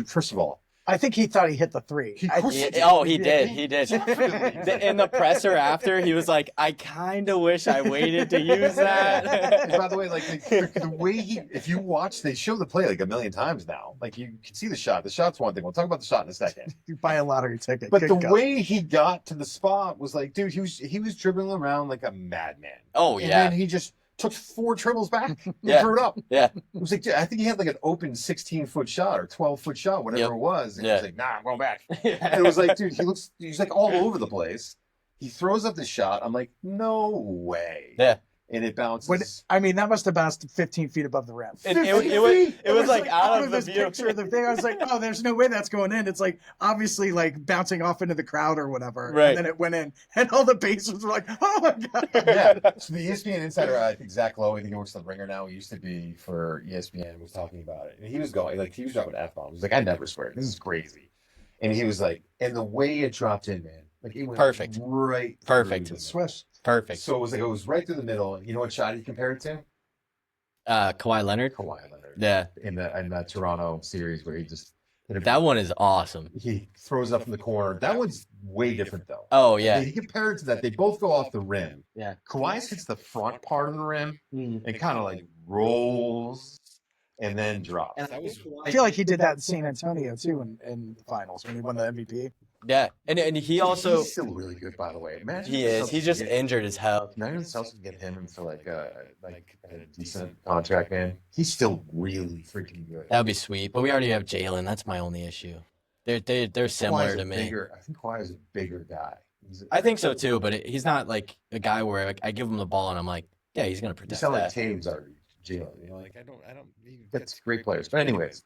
S2: First of all,
S1: I think he thought he hit the 3.
S3: He did. He did. In the presser after, he was like, I kind of wish I waited to use that.
S2: And by the way, like the way if you watch, they show the play like a million times now. Like you can see the shot. The shot's one thing. We'll talk about the shot in a second.
S1: You buy a lottery ticket.
S2: But the way he got to the spot was like, dude, he was dribbling around like a madman.
S3: Oh,
S2: and
S3: yeah.
S2: And then he just took 4 dribbles back and threw it up.
S3: Yeah.
S2: It was like, I think he had like an open 16-foot shot or 12-foot shot, whatever it was. And he was like, nah, I'm going back. And it was like, dude, he's like all over the place. He throws up the shot. I'm like, no way.
S3: Yeah.
S2: And it bounces.
S1: That must have bounced 15 feet above the rim.
S3: It was like out of the
S1: this
S3: view.
S1: Picture of the thing. I was like, oh, there's no way that's going in. It's like obviously like bouncing off into the crowd or whatever.
S3: Right.
S1: And then it went in. And all the Pacers were like, oh my God.
S2: Yeah. So the ESPN insider, I think Zach Lowe, I think he works at the Ringer now. He used to be for ESPN, was talking about it. And he was dropping F-bombs. He was like, I never swear. This is crazy. And he was like, and the way it dropped in, man. Like it went
S3: perfect.
S2: Right.
S3: Perfect.
S1: Swish.
S3: Perfect.
S2: So it was right through the middle. And you know what shot he compared it to?
S3: Kawhi Leonard.
S2: Kawhi Leonard.
S3: Yeah.
S2: In that Toronto series where he just
S3: That one is awesome.
S2: He throws up from the corner. That one's way different though.
S3: Oh yeah.
S2: He compared it to that. They both go off the rim.
S3: Yeah.
S2: Kawhi's hits the front part of the rim and kind of like rolls and then drops.
S1: And I feel like he did that in San Antonio too in the finals when he won the MVP.
S3: Yeah, and he also
S2: he's still really good, by the way. Imagine
S3: he is. He's just injured as hell.
S2: Imagine the Celtics can get him into like a decent contract, man. He's still really freaking good.
S3: That would be sweet. But we already have Jalen. That's my only issue. They're similar to me.
S2: I think Kawhi is a bigger guy.
S3: I think so too, but he's not like a guy where like, I give him the ball and I'm like, yeah, he's gonna protect
S2: you sound
S3: that.
S2: like Tatum's already Jalen. You know, like I don't. That's great players. But anyways,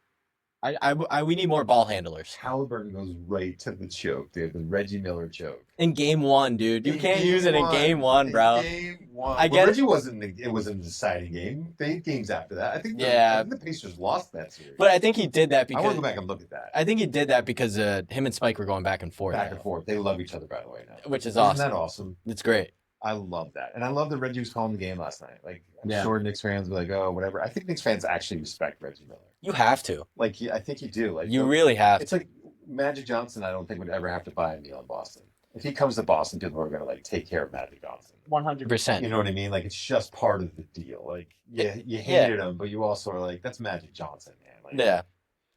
S3: we need more ball handlers.
S2: Halliburton goes right to the choke, dude. The Reggie Miller choke
S3: In game one, dude. You can't use it in game one, bro.
S2: Game one.
S3: I get
S2: Reggie wasn't. It was a deciding game. They had games after that. I think.
S3: Yeah.
S2: I think the Pacers lost that series.
S3: But I think he did that
S2: I
S3: because
S2: want to go back and look at that.
S3: I think he did that because him and Spike were going back and forth.
S2: Back and forth. They love each other, by the way. Now,
S3: which is
S2: Isn't
S3: awesome.
S2: that awesome?
S3: It's great.
S2: I love that, and I love that Reggie was calling the game last night. Like, I'm
S3: Yeah.
S2: sure Knicks fans were like, "Oh, whatever." I think Knicks fans actually respect Reggie Miller.
S3: You have to.
S2: Like, I think you do. Like,
S3: You really have
S2: It's
S3: to.
S2: like Magic Johnson. I don't think would ever have to buy a deal in Boston. If he comes to Boston, people are going to like take care of Magic Johnson.
S3: 100%.
S2: You know what I mean? Like, it's just part of the deal. Like, you
S3: Yeah.
S2: hated him, but you also are like, that's Magic Johnson, man. Like,
S3: Yeah.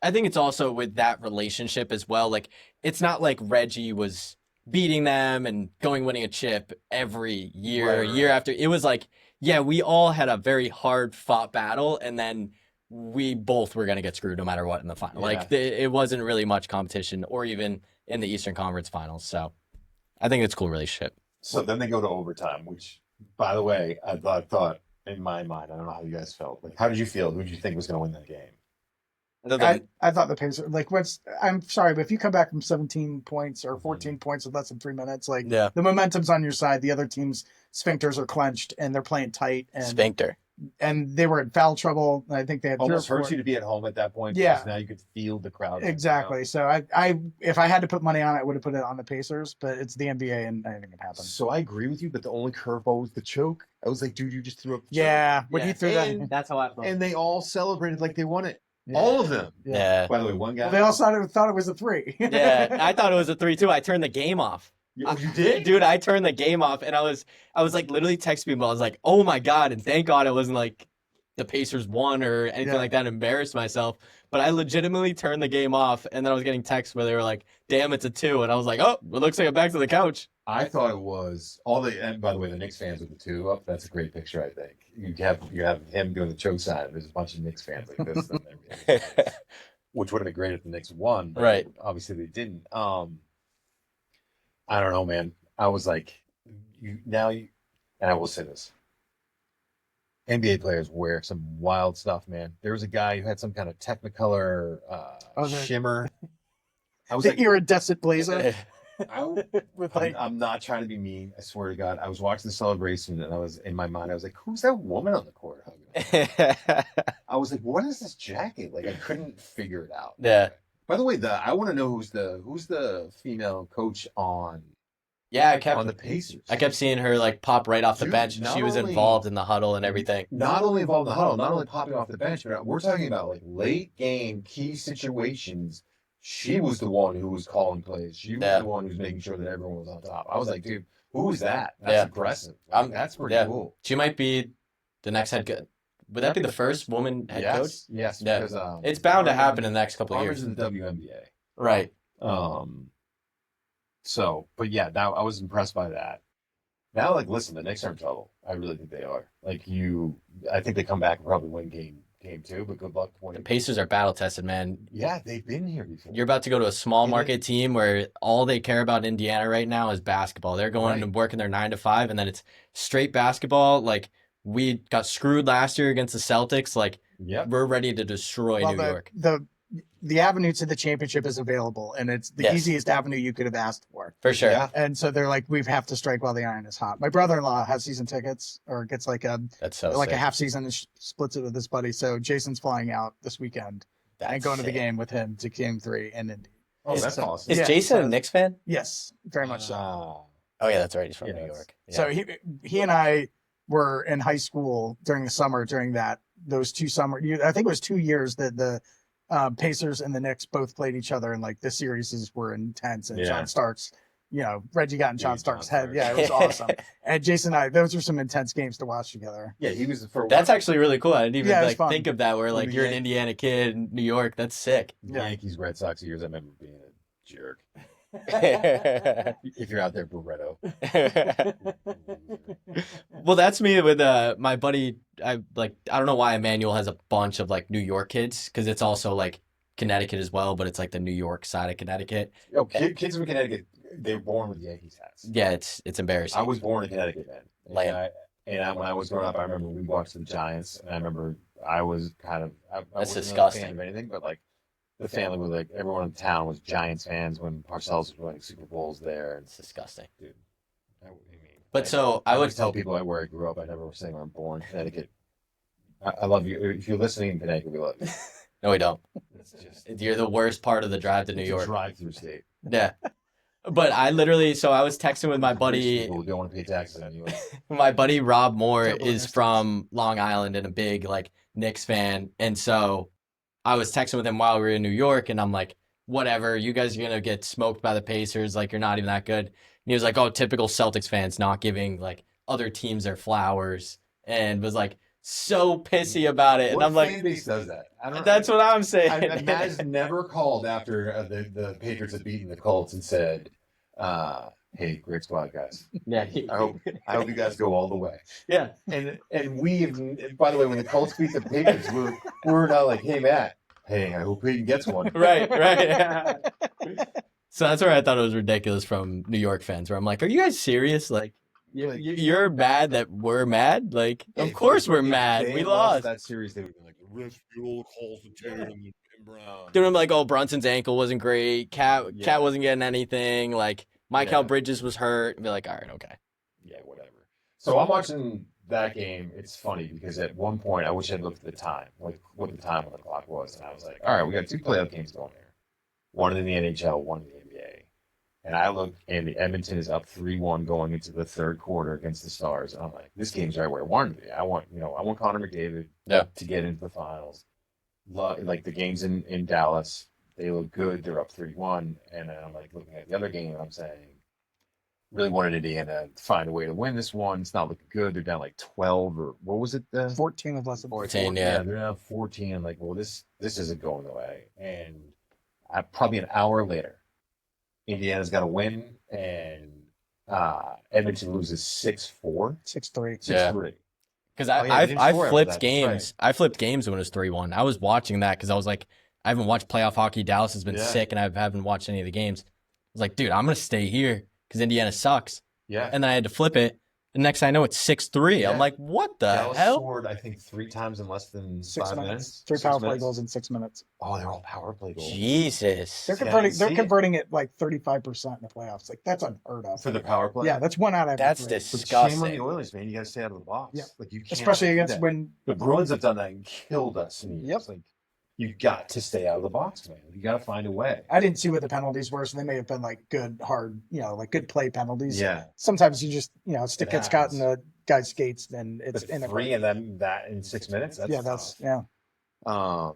S3: I think it's also with that relationship as well. Like, it's not like Reggie was beating them and winning a chip every year,
S2: Right.
S3: year after. It was like, yeah, we all had a very hard fought battle, and then we both were going to get screwed no matter what in the final.
S2: Yeah.
S3: Like, it wasn't really much competition, or even in the Eastern Conference Finals. So I think it's a cool relationship.
S2: So then they go to overtime, which, by the way, I thought in my mind, I don't know how you guys felt. Like, how did you feel? Who did you think was going to win that game?
S1: I thought the Pacers I'm sorry, but if you come back from 17 points or 14 points with less than 3 minutes, like
S3: Yeah.
S1: the momentum's on your side. The other team's sphincters are clenched and they're playing tight
S3: Sphincter.
S1: and they were in foul trouble. I think they had
S2: Almost
S1: three or
S2: hurt
S1: four-
S2: you to be at home at that point.
S1: Yeah.
S2: Because now you could feel the crowd.
S1: Exactly. So I if I had to put money on it, I would have put it on the Pacers, but it's the NBA and anything can happen.
S2: So I agree with you, but the only curveball was the choke. I was like, dude, you just threw up the choke.
S1: Yeah, when he threw that.
S2: And-
S3: That's how I felt.
S2: And they all celebrated like they won it.
S1: Yeah.
S2: All of them.
S3: Yeah.
S2: By the way, one guy.
S1: Well, they all thought it was a 3.
S3: Yeah. I thought it was a 3-2. I turned the game off.
S2: You did?
S3: Dude, I turned the game off and I was like literally texting people. I was like, oh my God. And thank God it wasn't like the Pacers won or anything like that and embarrassed myself. But I legitimately turned the game off and then I was getting texts where they were like, damn, it's a 2. And I was like, oh, it looks like I'm back to the couch.
S2: I thought it was and by the way, the Knicks fans with the 2 up, that's a great picture, I think. You have him doing the choke sign. There's a bunch of Knicks fans like this. And everything. Which would have been great if the Knicks won. But
S3: Right.
S2: Obviously they didn't. I don't know, man. I was like, and I will say this. NBA players wear some wild stuff, man. There was a guy who had some kind of Technicolor shimmer. I was
S1: The
S2: like,
S1: iridescent blazer. With like,
S2: I'm not trying to be mean. I swear to God. I was watching the celebration and I was in my mind, I was like, who's that woman on the court hugging? I was like, what is this jacket? Like I couldn't figure it out.
S3: Yeah.
S2: By the way, I want to know who's the female coach on
S3: Yeah,
S2: on the Pacers.
S3: I kept seeing her like pop right off the
S2: Dude,
S3: bench. And
S2: not
S3: she was
S2: only-
S3: involved in the huddle and everything.
S2: Not only involved in the huddle, not only popping off the bench, but we're talking about like late game key situations. She was the one who was calling plays. She was the one who was making sure that everyone was on top. I was like, dude, who is that? That's impressive. That's pretty cool.
S3: She might be the next head coach. Would that be the first woman head coach?
S2: Yes.
S3: Yeah.
S2: Because,
S3: It's bound to happen in the next couple of
S2: Farmer's
S3: years.
S2: in the WNBA.
S3: Right.
S2: So, but yeah, now I was impressed by that. Now, like, listen, the Knicks are in trouble. I really think they are. Like, I think they come back and probably win game 2, but good luck
S3: The
S2: winning.
S3: Pacers are battle tested, man.
S2: Yeah, they've been here before.
S3: You're about to go to a small
S2: Yeah.
S3: market team where all they care about in Indiana right now is basketball. They're going and working their 9 to 5, and then it's straight basketball. Like, we got screwed last year against the Celtics. Like, we're ready to destroy New York.
S1: The avenue to the championship is available, and it's the easiest avenue you could have asked for.
S3: For sure.
S2: Yeah.
S1: And so they're like, we have to strike while the iron is hot. My brother-in-law has season tickets, or gets like
S3: That's so
S1: a
S3: sick.
S1: half season and splits it with his buddy. So Jason's flying out this weekend and going to the game with him to game 3 in Indy.
S2: Oh, that's awesome.
S3: Is Jason a Knicks fan?
S1: Yes, very much so.
S3: Oh, yeah, that's right. He's from
S2: Yeah,
S3: New York. Yeah.
S1: So he and I were in high school during the summer, during those 2 summer. I think it was 2 years that the Pacers and the Knicks both played each other, and like the series were intense. And
S2: Yeah.
S1: John Starks, Reggie got in John Starks' head.
S2: Starks.
S1: Yeah, it was awesome. And Jason and I, those were some intense games to watch together.
S2: Yeah, he was for
S3: That's actually really cool. I didn't even
S1: Yeah, it was fun.
S3: think of that. Where like
S2: the
S3: you're an
S2: Yan-
S3: Indiana kid in New York. That's sick.
S1: Yeah.
S2: Yankees, Red Sox years. I remember being a jerk. If you're out there, Barretto.
S3: Well, that's me with my buddy. I don't know why Emmanuel has a bunch of like New York kids because it's also like Connecticut as well, but it's like the New York side of Connecticut.
S2: Yo, kids from Connecticut, they were born with Yankees hats.
S3: Yeah, it's embarrassing.
S2: I was born in Connecticut, man.
S3: Lamb.
S2: When I was growing up, I remember we watched the Giants, and I remember I was kind of I
S3: That's
S2: wasn't
S3: disgusting.
S2: a fan of anything, but like the family was like everyone in town was Giants fans when Parcells was winning Super Bowls there. And
S3: It's disgusting.
S2: dude, I mean,
S3: But so I
S2: would
S3: would
S2: tell people where I grew up. I never was saying where I'm born, Connecticut. I love you. If you're listening in Connecticut, we love you.
S3: No, we don't.
S2: It's just
S3: You're the worst part of the drive to New
S2: it's a
S3: York.
S2: drive-through state.
S3: Yeah. But I literally, so I was texting with my buddy.
S2: People who don't want to pay taxes anyway.
S3: My buddy Rob Moore
S1: Terrible
S3: is
S1: instincts.
S3: from Long Island and a big like Knicks fan. And so I was texting with him while we were in New York and I'm like, whatever, you guys are gonna get smoked by the Pacers, like you're not even that good. And he was like, oh, typical Celtics fans not giving like other teams their flowers and was like so pissy about it.
S2: What
S3: And I'm like,
S2: fan base does that? I don't.
S3: that's what I'm
S2: I,
S3: saying.
S2: Matt has never called after the Patriots had beaten the Colts and said, "Hey, great squad, guys.
S3: Yeah.
S2: I hope you guys go all the way."
S3: Yeah.
S2: And by the way, when the Colts beat the Patriots, we're not like, "Hey, Matt. Hey, I hope Peyton gets one."
S3: Right. So that's where I thought it was ridiculous from New York fans, where I'm like, are you guys serious? Like, you're mad that we're mad? Like, of course we're mad.
S2: They
S3: We lost.
S2: that series. They would be like, "The rest fuel calls the Tatum and Brown."
S3: Dude, I'm like, oh, Brunson's ankle wasn't great. Cat wasn't getting anything. Like, Michael
S2: Yeah.
S3: Bridges was hurt. And be like, all right, okay.
S2: Yeah, whatever. So I'm watching that game. It's funny because at one point I wish I'd looked at the time, like what the time on the clock was, and I was like, all right, we got 2 playoff games going here. One in the NHL, one in the NBA. And I look, and the Edmonton is up 3-1 going into the third quarter against the Stars. And I'm like, this game's right where I wanted to be. I want Connor McDavid to get into the finals. Like the games in Dallas, they look good. They're up 3-1. And then I'm like looking at the other game, and I'm saying, really wanted Indiana to find a way to win this one. It's not looking good. They're down like 12 or what was it?
S1: 14 of less than
S3: 14, yeah.
S2: They're down 14. I'm like, well, this isn't going away. And probably an hour later, Indiana's got to win, and Edmonton loses 6-4.
S1: 6-3.
S2: 6-3.
S3: Because
S2: yeah, they
S3: I
S2: didn't score after
S3: flipped
S2: that,
S3: games. I flipped games when it was 3-1. I was watching that because I was like, I haven't watched playoff hockey. Dallas has been
S2: Yeah.
S3: sick, and I haven't watched any of the games. I was like, dude, I'm going to stay here because Indiana sucks.
S2: Yeah.
S3: And then I had to flip it. And next thing I know, it's 6-3.
S2: Yeah.
S3: I'm like, what the
S2: Dallas
S3: hell?
S2: scored, I think, 3 times in less than
S1: 6
S2: 5
S1: minutes.
S2: minutes.
S1: 3
S2: 6
S1: power play
S2: minutes.
S1: goals in 6 minutes.
S2: Oh, they're all power play goals.
S3: Jesus.
S1: They're
S2: Yeah, I
S1: converting.
S2: see
S1: They're
S2: it.
S1: converting it like 35% in the playoffs. Like that's unheard of.
S2: For the power play?
S1: Yeah, that's 1 out of every
S3: That's
S1: 3.
S2: But shame
S3: disgusting.
S2: on the Oilers, man. You got to stay out of the box.
S1: Yeah.
S2: Like you can't
S1: Especially
S2: do
S1: against
S2: that.
S1: when
S2: The Bruins have done that and killed us. And
S1: Yep.
S2: it's like, you got to stay out of the box, man. You got to find a way.
S1: I didn't see what the penalties were, so they may have been like good, hard, like good play penalties.
S2: Yeah.
S1: Sometimes you just, stick
S2: It
S1: gets caught in
S2: happens.
S1: the guy's skates, and it's
S2: But
S1: in
S2: 3 and then that in 6 minutes? That's
S1: yeah, that's
S2: tough.
S1: yeah.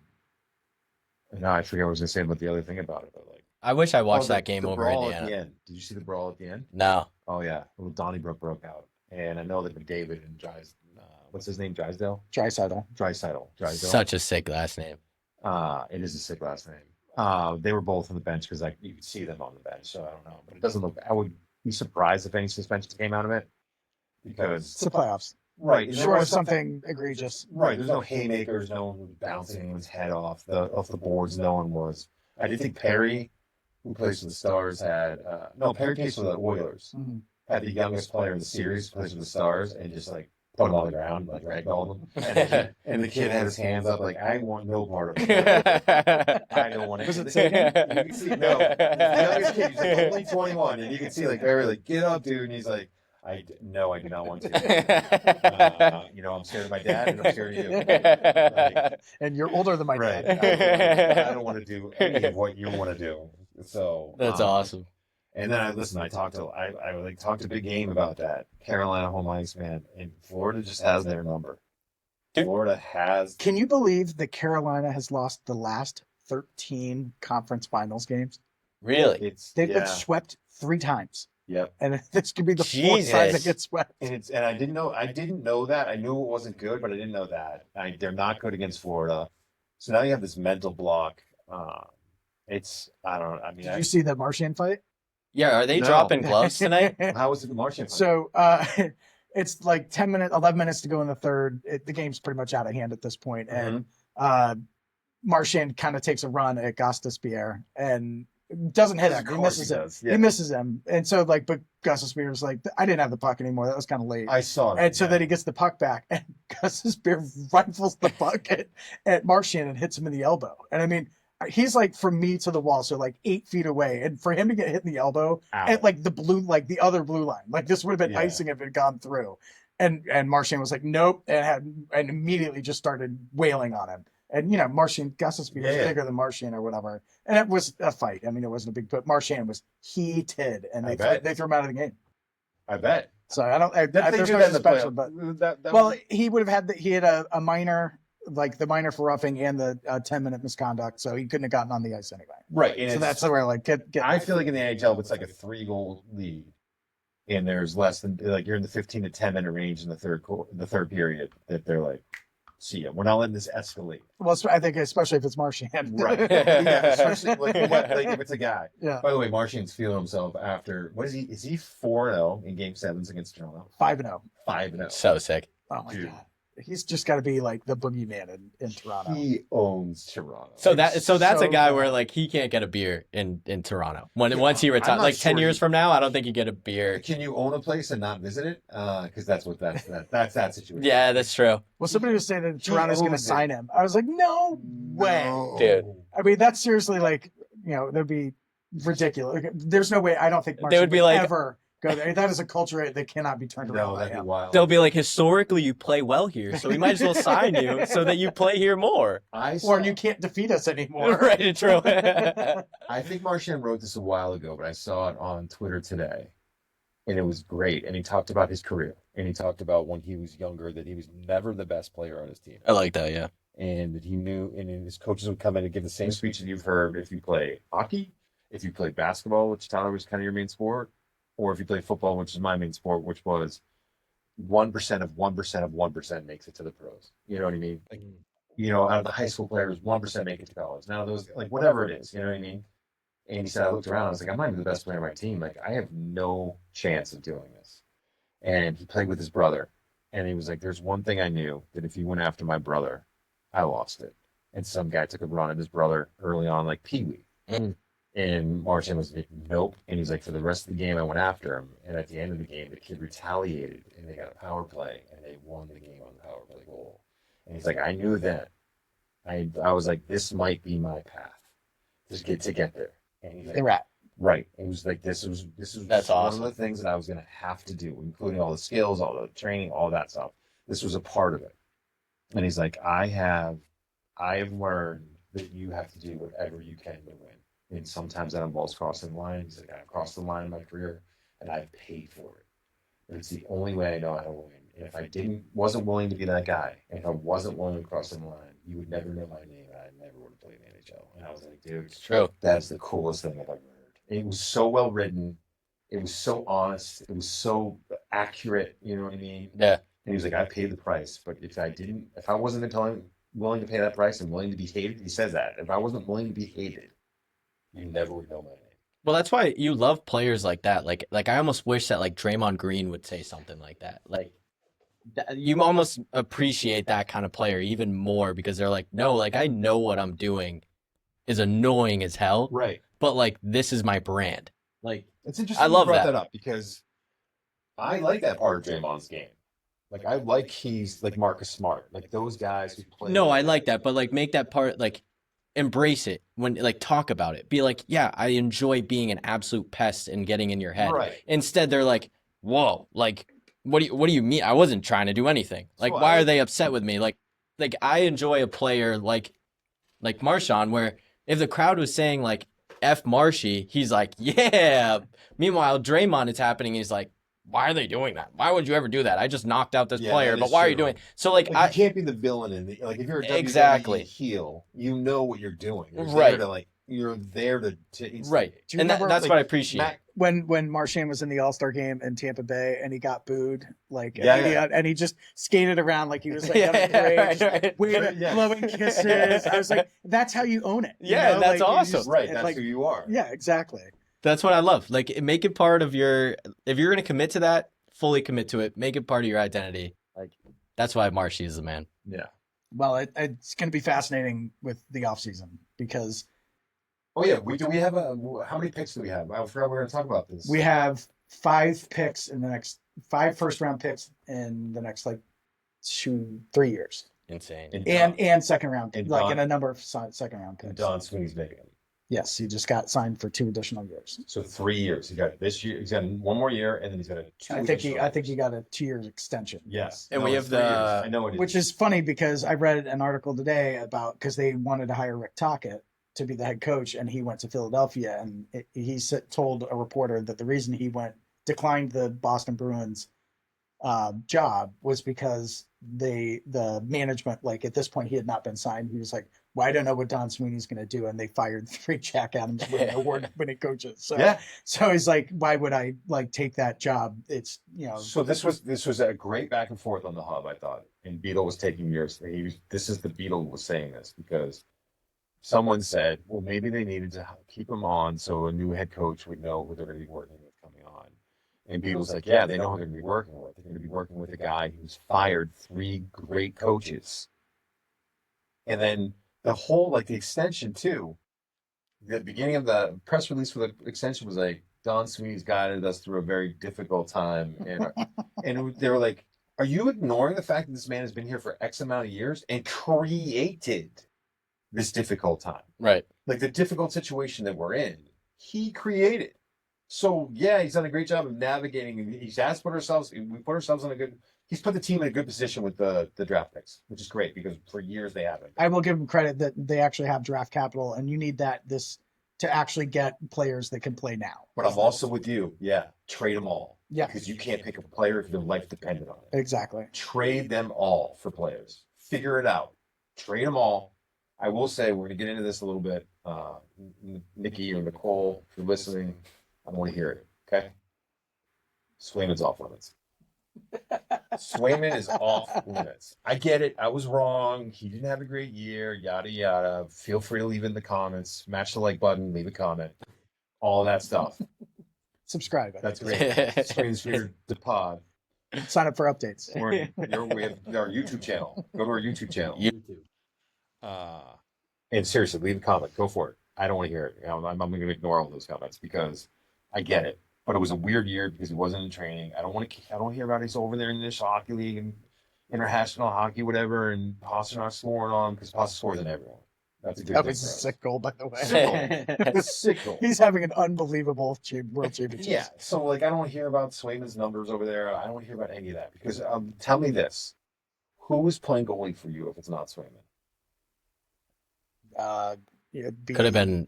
S2: No, I forget what I was going to say about the other thing about it. But like,
S3: I wish I watched
S2: the-
S3: that game
S2: the
S3: over
S2: brawl
S3: Indiana.
S2: At the end. Did you see the brawl at the end?
S3: No.
S2: Oh, yeah. Well, Donnybrook broke out. And I know that McDavid and what's his name? Drysdale?
S1: Draisaitl.
S2: Drysdale.
S3: Such a sick last name.
S2: It is a sick last name. They were both on the bench because you could see them on the bench. So I don't know. But it doesn't look, I would be surprised if any suspensions came out of it.
S1: It's
S2: Because,
S1: the playoffs.
S2: right. there
S1: Short of
S2: was-
S1: something egregious.
S2: Right, there's no haymakers, no one was bouncing anyone's head off the boards, no one was. I did think Perry, who plays for the Stars, had Perry plays for the Oilers,
S1: Mhm.
S2: had the youngest player in the series, plays for the Stars, and just like put him on the ground, like ragdolled him. And the kid had his hands up, like, I want no part of it. I don't want to.
S1: Was it
S2: You
S1: Sagan?
S2: can see, no, the youngest kid, he's like only 21, and you can see like Barry, like, get up, dude, and he's like, I do not want to. I'm scared of my dad, and I'm scared of you. Like,
S1: And you're older than my
S2: right.
S1: dad.
S2: I don't want to do any of what you want to do. So
S3: That's awesome.
S2: And then I talked to Big Game about that. Carolina home ice, man, and Florida just has their number.
S3: Dude.
S2: Florida has.
S1: Can you believe that Carolina has lost the last 13 conference finals games.
S3: Really?
S1: They've been swept 3 times.
S2: Yep.
S1: And this could be the 4th time they get swept.
S2: And I didn't know that. I knew it wasn't good, but I didn't know that. They're not good against Florida. So now you have this mental block. I don't know. I mean,
S1: Did you see the Marchand fight?
S3: Yeah, are they
S2: No.
S3: dropping gloves tonight?
S2: How was it the Martian fight?
S1: So it's like 11 minutes to go in the third. The game's pretty much out of hand at this point. And Marchand kind of takes a run at Gostisbehere and doesn't hit him. He misses him.
S2: Yeah.
S1: He misses him. And so, like, but Gostisbehere's like, I didn't have the puck anymore. That was kind of late.
S2: I saw it.
S1: And so then he gets the puck back, and Gostisbehere rifles the puck at Marchand and hits him in the elbow. And I mean, he's like from me to the wall, so like 8 feet away. And for him to get hit in the elbow at like the other blue line, like this would have been icing if it had gone through. And Marchand was like, nope, and immediately just started wailing on him. And you know, Gostisbehere was bigger than Marchand or whatever. And it was a fight. I mean, it wasn't a big, but Marchand was heated, and they threw him out of the game.
S2: I bet.
S1: So I don't. There's no suspension, but he would have had he had a minor, like the minor for roughing and the 10-minute misconduct, so he couldn't have gotten on the ice anyway.
S2: Right. And
S1: so that's where like get.
S2: I feel like in the NHL, it's like a 3-goal lead, and there's less than like you're in the 15 to 10 minute range in the third period. That they're like, see ya. We're not letting this escalate.
S1: Well, I think especially if it's Marchand.
S2: Right. Especially like if it's a guy.
S1: Yeah.
S2: By the way, Marchand's feeling himself after what is he? Is he 4-0 in Game 7s against Toronto?
S1: 5-0.
S2: 5-0.
S3: So sick.
S1: Oh my god. He's just got to be like the boogeyman in Toronto.
S2: He owns Toronto.
S3: So that's a guy where like he can't get a beer in Toronto once he retires. Like 10 years from now, I don't think you get a beer.
S2: Can you own a place and not visit it? Because that's that situation.
S3: Yeah, that's true.
S1: Well, somebody was saying that Toronto's going to sign him. I was like, no way,
S3: dude.
S1: I mean, that's seriously like, you know, that'd be ridiculous. There's no way. I don't think
S3: they would be like
S1: ever go there. That is a culture that cannot be turned around.
S2: No, that'd be wild.
S3: They'll be like, historically, you play well here, so we might as well sign you so that you play here more.
S1: Or you can't defeat us anymore.
S3: Right, true.
S2: I think Marchand wrote this a while ago, but I saw it on Twitter today, and it was great. And he talked about his career, and he talked about when he was younger that he was never the best player on his team.
S3: I like that, yeah.
S2: And that he knew, and his coaches would come in and give the same speech that you've heard if you play hockey, if you play basketball, which Tyler was kind of your main sport, or if you play football, which is my main sport, which was 1% of 1% of 1% makes it to the pros. You know what I mean? Like, you know, out of the high school players, 1% make it to college. Now those, like, whatever it is, you know what I mean? And he said, I looked around, I was like, I'm not even the best player on my team. Like, I have no chance of doing this. And he played with his brother. And he was like, there's one thing I knew, that if you went after my brother, I lost it. And some guy took a run at his brother early on, like Pee-wee. And Marchand was like, nope. And he's like, for the rest of the game, I went after him. And at the end of the game, the kid retaliated, and they got a power play, and they won the game on the power play goal. And he's like, I knew then. I was like, this might be my path to get there. And he's like, right. And he was like, this was
S3: that's awesome.
S2: One of the things that I was going to have to do, including all the skills, all the training, all that stuff. This was a part of it. And he's like, I have learned that you have to do whatever you can to win. And sometimes that involves crossing the line. He's like, I've crossed the line in my career, and I've paid for it. And it's the only way I know how to win. And if I wasn't willing to be that guy, and if I wasn't willing to cross the line, you would never know my name, and I never would have played in the NHL. And I was like, dude,
S3: it's true.
S2: That's the coolest thing I've ever heard. It was so well written. It was so honest. It was so accurate. You know what I mean?
S3: Yeah.
S2: And he was like, I paid the price, but if I wasn't willing to pay that price and willing to be hated, he says that. If I wasn't willing to be hated, you never would know my name.
S3: Well, that's why you love players like that. Like I almost wish that like Draymond Green would say something like that. Like you almost appreciate that kind of player even more because they're like, no, like I know what I'm doing is annoying as hell.
S2: Right.
S3: But like this is my brand. Like
S2: it's interesting.
S3: I love
S2: you brought
S3: that.
S2: that up because I like that part of Draymond's game. Like I like he's like Marcus Smart, like those guys who play.
S3: No, I like that, but like make that part like. Embrace it when like talk about it. Be like, yeah, I enjoy being an absolute pest and getting in your head.
S2: Right.
S3: Instead, they're like, whoa, like what do you mean? I wasn't trying to do anything. Like,
S2: So
S3: why are they upset with me? Like I enjoy a player like Marchand, where if the crowd was saying like F Marshy, he's like, yeah. Meanwhile, Draymond is happening. He's like, why are they doing that? Why would you ever do that? I just knocked out this
S2: Yeah,
S3: player,
S2: that
S3: but
S2: is
S3: why are you
S2: true.
S3: doing? So like,
S2: you can't be the villain in the like if you're a WWE
S3: Exactly.
S2: heel, you know what you're doing. You're
S3: Right.
S2: there to like you're there to
S3: right,
S1: Do you
S3: and
S1: remember,
S3: that's
S2: like,
S3: what I appreciate.
S2: Matt,
S1: when Marchand was in the All-Star game in Tampa Bay and he got booed, like
S2: Yeah,
S1: and he just skated around like he was like
S3: Yeah,
S1: having a parade,
S3: right,
S1: just
S3: right.
S1: waving,
S2: Yeah.
S1: blowing kisses. I was like, that's how you own it. you
S3: Yeah,
S1: know?
S3: that's
S1: Like, you
S3: awesome.
S1: just-
S2: right,
S1: it's
S2: that's
S1: like,
S2: who you are.
S1: yeah, exactly.
S3: That's what I love. Like, make it part of your. If you're gonna commit to that, fully commit to it. Make it part of your identity. Like, that's why Marshy is the man.
S2: Yeah.
S1: Well, it's going to be fascinating with the off season because
S2: Oh yeah, we have how many picks do we have? I forgot we were going to talk about this.
S1: we have 5 picks in the next 5 first-round picks in the next like 3 years,
S3: Insane.
S1: and second-round,
S2: and
S1: like
S2: Don-
S1: in a number of second-round picks.
S2: Don Sweeney's making it.
S1: Yes, he just got signed for 2 additional years.
S2: So 3 years. He got this year. He's got 1 more year, and then he's got a 2.
S1: I think he got a 2-year extension.
S2: Yes.
S3: And
S2: No,
S3: we
S2: it's
S3: have
S2: 3 years.
S3: the-
S2: I know it is.
S1: Which is funny because I read an article today about because they wanted to hire Rick Tocchet to be the head coach, and he went to Philadelphia, and told a reporter that the reason he declined the Boston Bruins job was because the management, like at this point he had not been signed. He was like, well, I don't know what Don Sweeney's going to do, and they fired 3 Jack Adams award-winning coaches. So
S2: yeah.
S1: so he's like, why would I like take that job? It's
S2: So this was a great back and forth on the hub, I thought. And Beetle was taking years. This is the Beetle was saying this because someone said, well, maybe they needed to keep him on so a new head coach would know who they're going to be working with coming on. And Beetle's like, yeah, they know who they're going to be working with. They're going to be working with a guy who's fired 3 great coaches. And then the whole, like the extension too, the beginning of the press release for the extension was like, Don Sweeney's guided us through a very difficult time. And they were like, are you ignoring the fact that this man has been here for X amount of years and created this difficult time?
S3: Right.
S2: Like the difficult situation that we're in, he created. So yeah, he's done a great job of navigating. He's put ourselves in a good. He's put the team in a good position with the draft picks, which is great because for years they haven't.
S1: I will give them credit that they actually have draft capital, and you need to actually get players that can play now.
S2: But I'm also with you. Yeah, trade them all.
S1: Yeah,
S2: because you can't pick up a player if your life depended on it.
S1: Exactly.
S2: Trade them all for players. Figure it out. Trade them all. I will say we're gonna get into this a little bit. Nikki or Nicole, if you're listening, I don't want to hear it. Okay. Swayman's off limits. Swayman is off limits. I get it. I was wrong. He didn't have a great year. Yada yada. Feel free to leave in the comments. Smash the like button. Leave a comment. All that stuff.
S1: Subscribe.
S2: That's great. Swayman's here. The pod.
S1: Sign up for updates.
S2: We have our YouTube channel. Go to our YouTube channel. YouTube. And seriously, leave a comment. Go for it. I don't want to hear it. I'm going to ignore all those comments because I get it. But it was a weird year because he wasn't in training. I don't want to hear about he's over there in this hockey league and international hockey, whatever, and Pasternak scoring on him because Pasternak scores on everyone. That's a good
S1: That
S2: thing
S1: was a
S2: for us.
S1: sick goal, by the way.
S2: Sick goal. Sick goal.
S1: He's having an unbelievable world championship.
S2: Yeah. So, like, I don't want to hear about Swayman's numbers over there. I don't want to hear about any of that because tell me this. Who is playing goalie for you if it's not Swayman?
S3: Could have been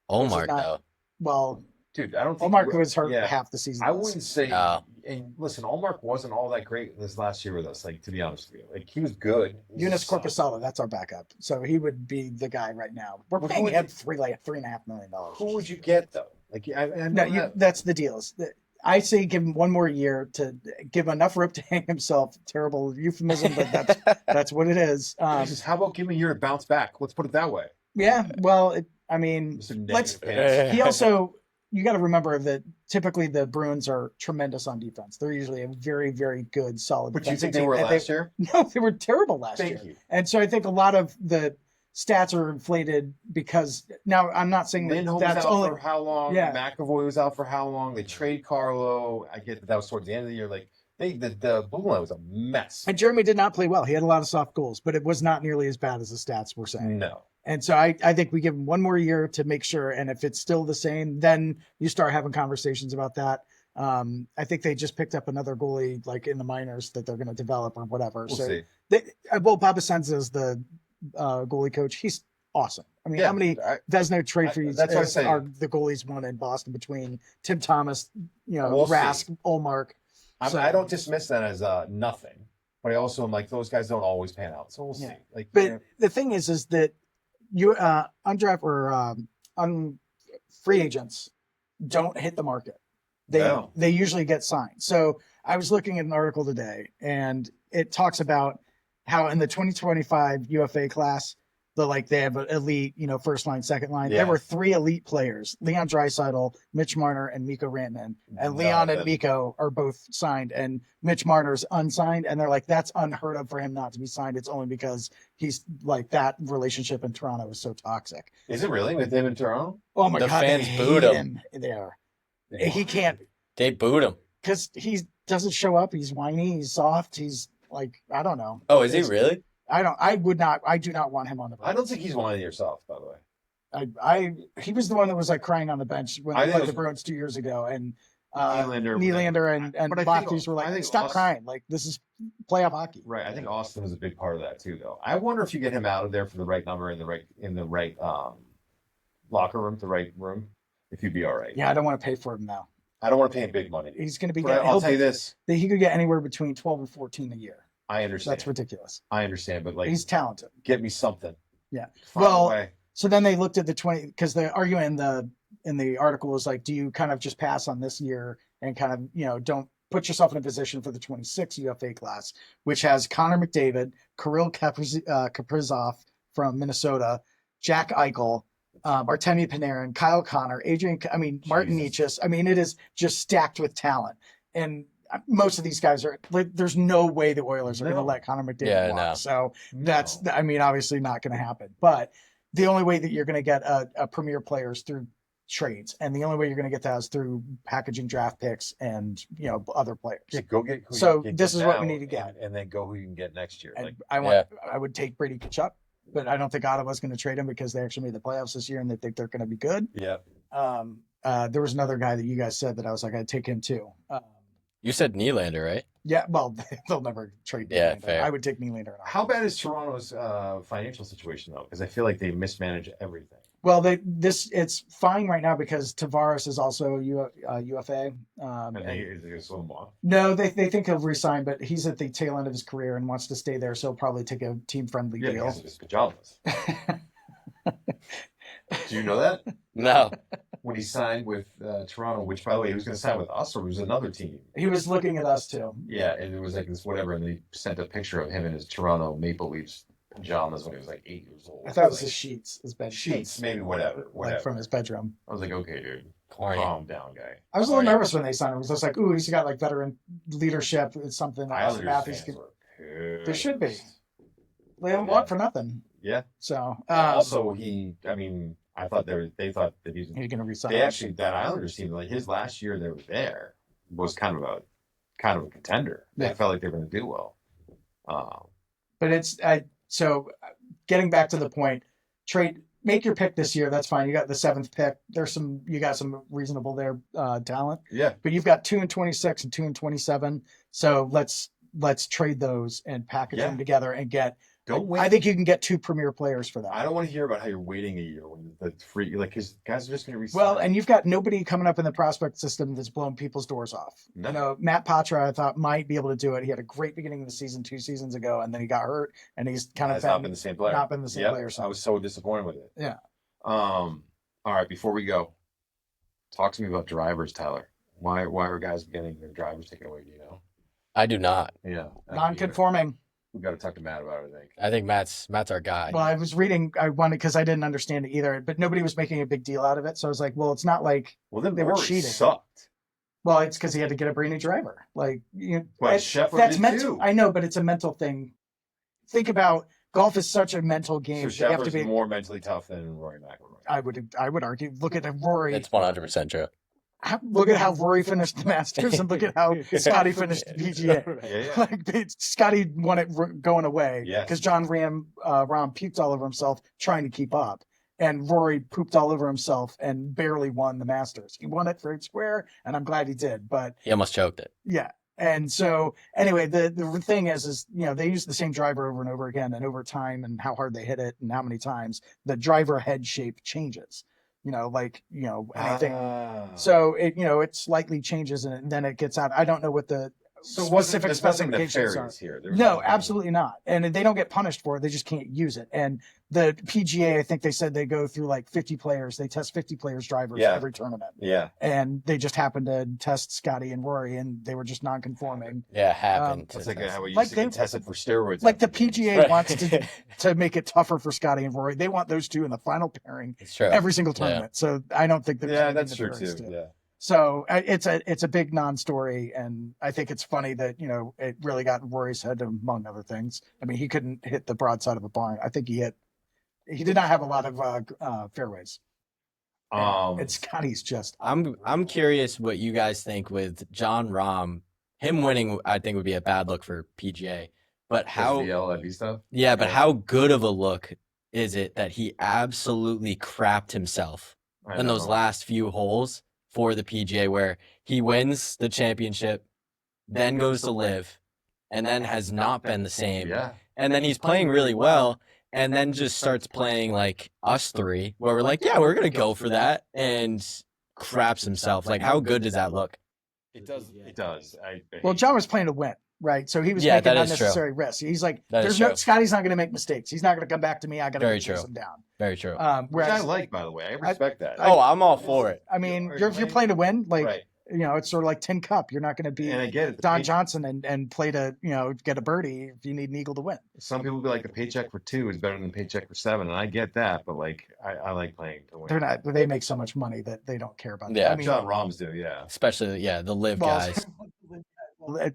S3: Omar,
S1: not-
S3: though.
S1: Well,
S2: Dude, I don't think
S1: Omar was hurt
S2: yeah.
S1: half the season.
S2: I wouldn't say.
S3: No.
S2: And listen, Allmark wasn't all that great this last year with us. Like, to be honest with you, like he was good. He
S1: Eunice
S2: sucked.
S1: Corpusala, that's our backup. So he would be the guy right now. We're
S2: Well,
S1: paying
S2: who
S1: him
S2: would
S1: $3.5 million.
S2: Who would you get though? Like, I
S1: No,
S2: know that.
S1: that's the deal. I say give him one more year to give him enough rope to hang himself. Terrible euphemism, but that's what it is.
S2: Just, how about give him a year to bounce back? Let's put it that way.
S1: Yeah, well, I mean,
S2: Mr.
S1: let's.
S2: Negative Pants.
S1: He also, you got to remember that typically the Bruins are tremendous on defense. They're usually a very, very good, solid.
S2: But you
S1: defensive
S2: think they
S1: team,
S2: were
S1: and
S2: last year?
S1: No, they were terrible last year.
S2: Thank you.
S1: And so I think a lot of the stats are inflated because now I'm not saying that
S2: Lindholm
S1: that's
S2: was out
S1: only.
S2: for how long?
S1: Yeah.
S2: McAvoy was out for how long? They trade Carlo. I get that was towards the end of the year. Like the blue line was a mess.
S1: And Jeremy did not play well. He had a lot of soft goals, but it was not nearly as bad as the stats were saying.
S2: No.
S1: And so I think we give him one more year to make sure. And if it's still the same, then you start having conversations about that. I think they just picked up another goalie like in the minors that they're going to develop or whatever.
S2: We'll
S1: so
S2: see.
S1: Baba Senza is the goalie coach. He's awesome. I mean,
S2: Yeah,
S1: how many Vesno trophies
S2: that's what I'm saying.
S1: are the goalies won in Boston between Tim Thomas,
S2: We'll see.
S1: Rask, Olmark?
S2: I don't dismiss that as nothing, but I also am like, those guys don't always pan out. So we'll see. Like,
S1: but the thing is that you undraft or free agents don't hit the market. They usually get signed. So I was looking at an article today, and it talks about how in the 2025 UFA class, they have an elite, first line, second line.
S2: Yeah.
S1: There were 3 elite players: Leon Draisaitl, Mitch Marner, and Mikko Rantanen. And Leon and Mikko are both signed, and Mitch Marner's unsigned. And they're like, that's unheard of for him not to be signed. It's only because he's like, that relationship in Toronto is so toxic.
S2: Is it really with him in Toronto?
S1: Oh my
S3: The
S1: God,
S3: fans
S1: they
S3: booed
S1: hate
S3: him.
S1: there. He can't.
S3: They booed him.
S1: Because he doesn't show up. He's whiny. He's soft. He's like, I don't know.
S3: Oh, is he really?
S1: I do not want him on the bench.
S2: I don't think he's whiny yourself, by the way.
S1: He was the one that was like crying on the bench when they played the Bruins 2 years ago, and Nylander and Matthews were like, stop crying. Like, this is playoff hockey.
S2: Right. I think Austin was a big part of that too, though. I wonder if you get him out of there for the right number in the right locker room, the right room, if you'd be all right.
S1: Yeah, I don't want to pay for him now.
S2: I don't want to pay him big money.
S1: He's going to be.
S2: I'll tell you this:
S1: he could get anywhere between 12 and 14 a year.
S2: I understand.
S1: That's ridiculous.
S2: I understand, but like,
S1: he's talented.
S2: Get me something.
S1: Yeah. Well, so then they looked at the 20 because the argument in the article was like, do you kind of just pass on this year and kind of don't put yourself in a position for the 26 UFA class, which has Connor McDavid, Kirill Kaprizov from Minnesota, Jack Eichel, Artemi Panarin, Kyle Connor, Martin Necas. I mean, it is just stacked with talent. And most of these guys are like, there's no way the Oilers are going to let Connor McDavid walk. No. So that's, obviously not going to happen. But the only way that you're going to get a premier player is through trades. And the only way you're going to get that is through packaging draft picks and, other players.
S2: Yeah, go get who
S1: so this is what we need to get.
S2: And then go who you can get next year.
S1: And I would take Brady Tkachuk. But I don't think Ottawa's going to trade him because they actually made the playoffs this year and they think they're going to be good.
S2: Yeah.
S1: There was another guy that you guys said that I was like, I'd take him too.
S3: You said Nylander, right?
S1: Yeah. Well, they'll never trade Nylander.
S3: Yeah, fair.
S1: I would take Nylander.
S2: How bad is Toronto's financial situation though? Because I feel like they mismanage everything.
S1: Well, it's fine right now because Tavares is also UFA. No, they think he'll resign, but he's at the tail end of his career and wants to stay there, so he'll probably take a team-friendly deal.
S2: Because of his pajamas. Do you know that?
S3: No.
S2: When he signed with Toronto, which, by the way, he was going to sign with us or it was another team?
S1: He was looking at us, too.
S2: Yeah, and it was like this whatever, and they sent a picture of him in his Toronto Maple Leafs pajamas when he was like 8 years old.
S1: I thought it was his sheets, his bed
S2: sheets, maybe whatever.
S1: Like from his bedroom.
S2: I was like, okay, dude, calm down, guy.
S1: I was a little nervous when they signed him. I was just like, ooh, he's got like veteran leadership. It's something that there should be. They don't want for nothing.
S2: Yeah.
S1: So
S2: also I thought they thought that he's
S1: going to resign.
S2: They actually, that Islanders team, like his last year they were there was kind of a contender. They felt like they were going to do well.
S1: But so getting back to the point, make your pick this year. That's fine. You got the 7th pick. You got some reasonable there talent.
S2: Yeah.
S1: But you've got 2 and 26 and 2 and 27. So let's trade those and package them together and get.
S2: Don't wait.
S1: I think you can get 2 premier players for that.
S2: I don't want to hear about how you're waiting a year when the free, because guys are just going to resign.
S1: Well, and you've got nobody coming up in the prospect system that's blowing people's doors off. No. Matt Patra, I thought, might be able to do it. He had a great beginning of the season 2 seasons ago, and then he got hurt, and he's kind of
S2: not been the same player.
S1: Not been the same player.
S2: I was so disappointed with it.
S1: Yeah.
S2: All right, before we go, talk to me about drivers, Tyler. Why are guys getting their drivers taken away? Do you know?
S3: I do not.
S2: Yeah.
S1: Non-conforming.
S2: We got to talk to Matt about it, I think.
S3: I think Matt's our guy.
S1: Well, I was reading, I wanted, because I didn't understand it either, but nobody was making a big deal out of it. So I was like, well, it's not like they were cheating.
S2: Sucked.
S1: Well, it's because he had to get a brand new driver. Like,
S2: Shepard
S1: that's
S2: did
S1: mental.
S2: too.
S1: I know, but it's a mental thing. Think about golf is such a mental game.
S2: So Shepard's more mentally tough than Rory McIlroy.
S1: I would argue. Look at Rory.
S3: It's 100% true.
S1: Look at how Rory finished the Masters and look at how Scotty finished the PGA.
S2: Yeah.
S1: Like Scotty won it going away because John Rahm puked all over himself trying to keep up, and Rory pooped all over himself and barely won the Masters. He won it fair and square, and I'm glad he did. But
S3: he almost choked it.
S1: Yeah. And so anyway, the thing is they use the same driver over and over again, and over time and how hard they hit it and how many times the driver head shape changes. Anything. So it slightly changes and then it gets out. I don't know what specific
S2: there's nothing
S1: specifications are.
S2: nefarious here.
S1: No, absolutely not. And they don't get punished for it. They just can't use it. And the PGA, I think they said they go through like 50 players. They test 50 players drivers every tournament.
S2: Yeah.
S1: And they just happened to test Scotty and Rory, and they were just non-conforming.
S3: Yeah, it happened.
S2: It's like how you
S1: Like
S2: used to get tested for steroids.
S1: Like the PGA
S3: Right.
S1: wants to make it tougher for Scotty and Rory. They want those two in the final pairing
S3: It's true.
S1: every single tournament. So I don't think there's
S2: that's true too. Yeah.
S1: So it's a big non-story, and I think it's funny that it really got in Rory's head among other things. I mean, he couldn't hit the broadside of a barn. I think he did not have a lot of fairways. And Scotty's just.
S3: I'm curious what you guys think with John Rahm. Him winning, I think, would be a bad look for PGA. But how?
S2: The LIV stuff.
S3: Yeah, but how good of a look is it that he absolutely crapped himself in those last few holes for the PGA, where he wins the championship, then goes to live, and then has not been the same.
S2: Yeah.
S3: And then he's playing really well, and then just starts playing like us three, where we're like, yeah, we're going to go for that, and craps himself. Like, how good does that look?
S2: It does. It does.
S1: Well, John was playing to win, right? So he was
S3: Yeah,
S1: making
S3: that is
S1: unnecessary risks. He's like,
S3: That is
S1: "There's no
S3: true.
S1: Scotty's not going to make mistakes. He's not going to come back to me. I got
S3: Very
S1: to
S3: true.
S1: chase him down."
S3: Very true.
S2: Which I
S1: Whereas,
S2: like, by the way. I respect that.
S3: Oh, I'm all for it.
S1: I mean,
S2: Are
S1: if you're playing to win, like
S2: right.
S1: it's sort of like Tin Cup. You're not going to be
S2: And I get it.
S1: Don Johnson and play to get a birdie if you need an eagle to win.
S2: Some people be like, the paycheck for 2 is better than the paycheck for 7, and I get that. But like, I like playing to win.
S1: They're not. They make so much money that they don't care about that.
S3: Yeah.
S1: I mean,
S2: John Rahm's do, yeah.
S3: Especially, the live guys.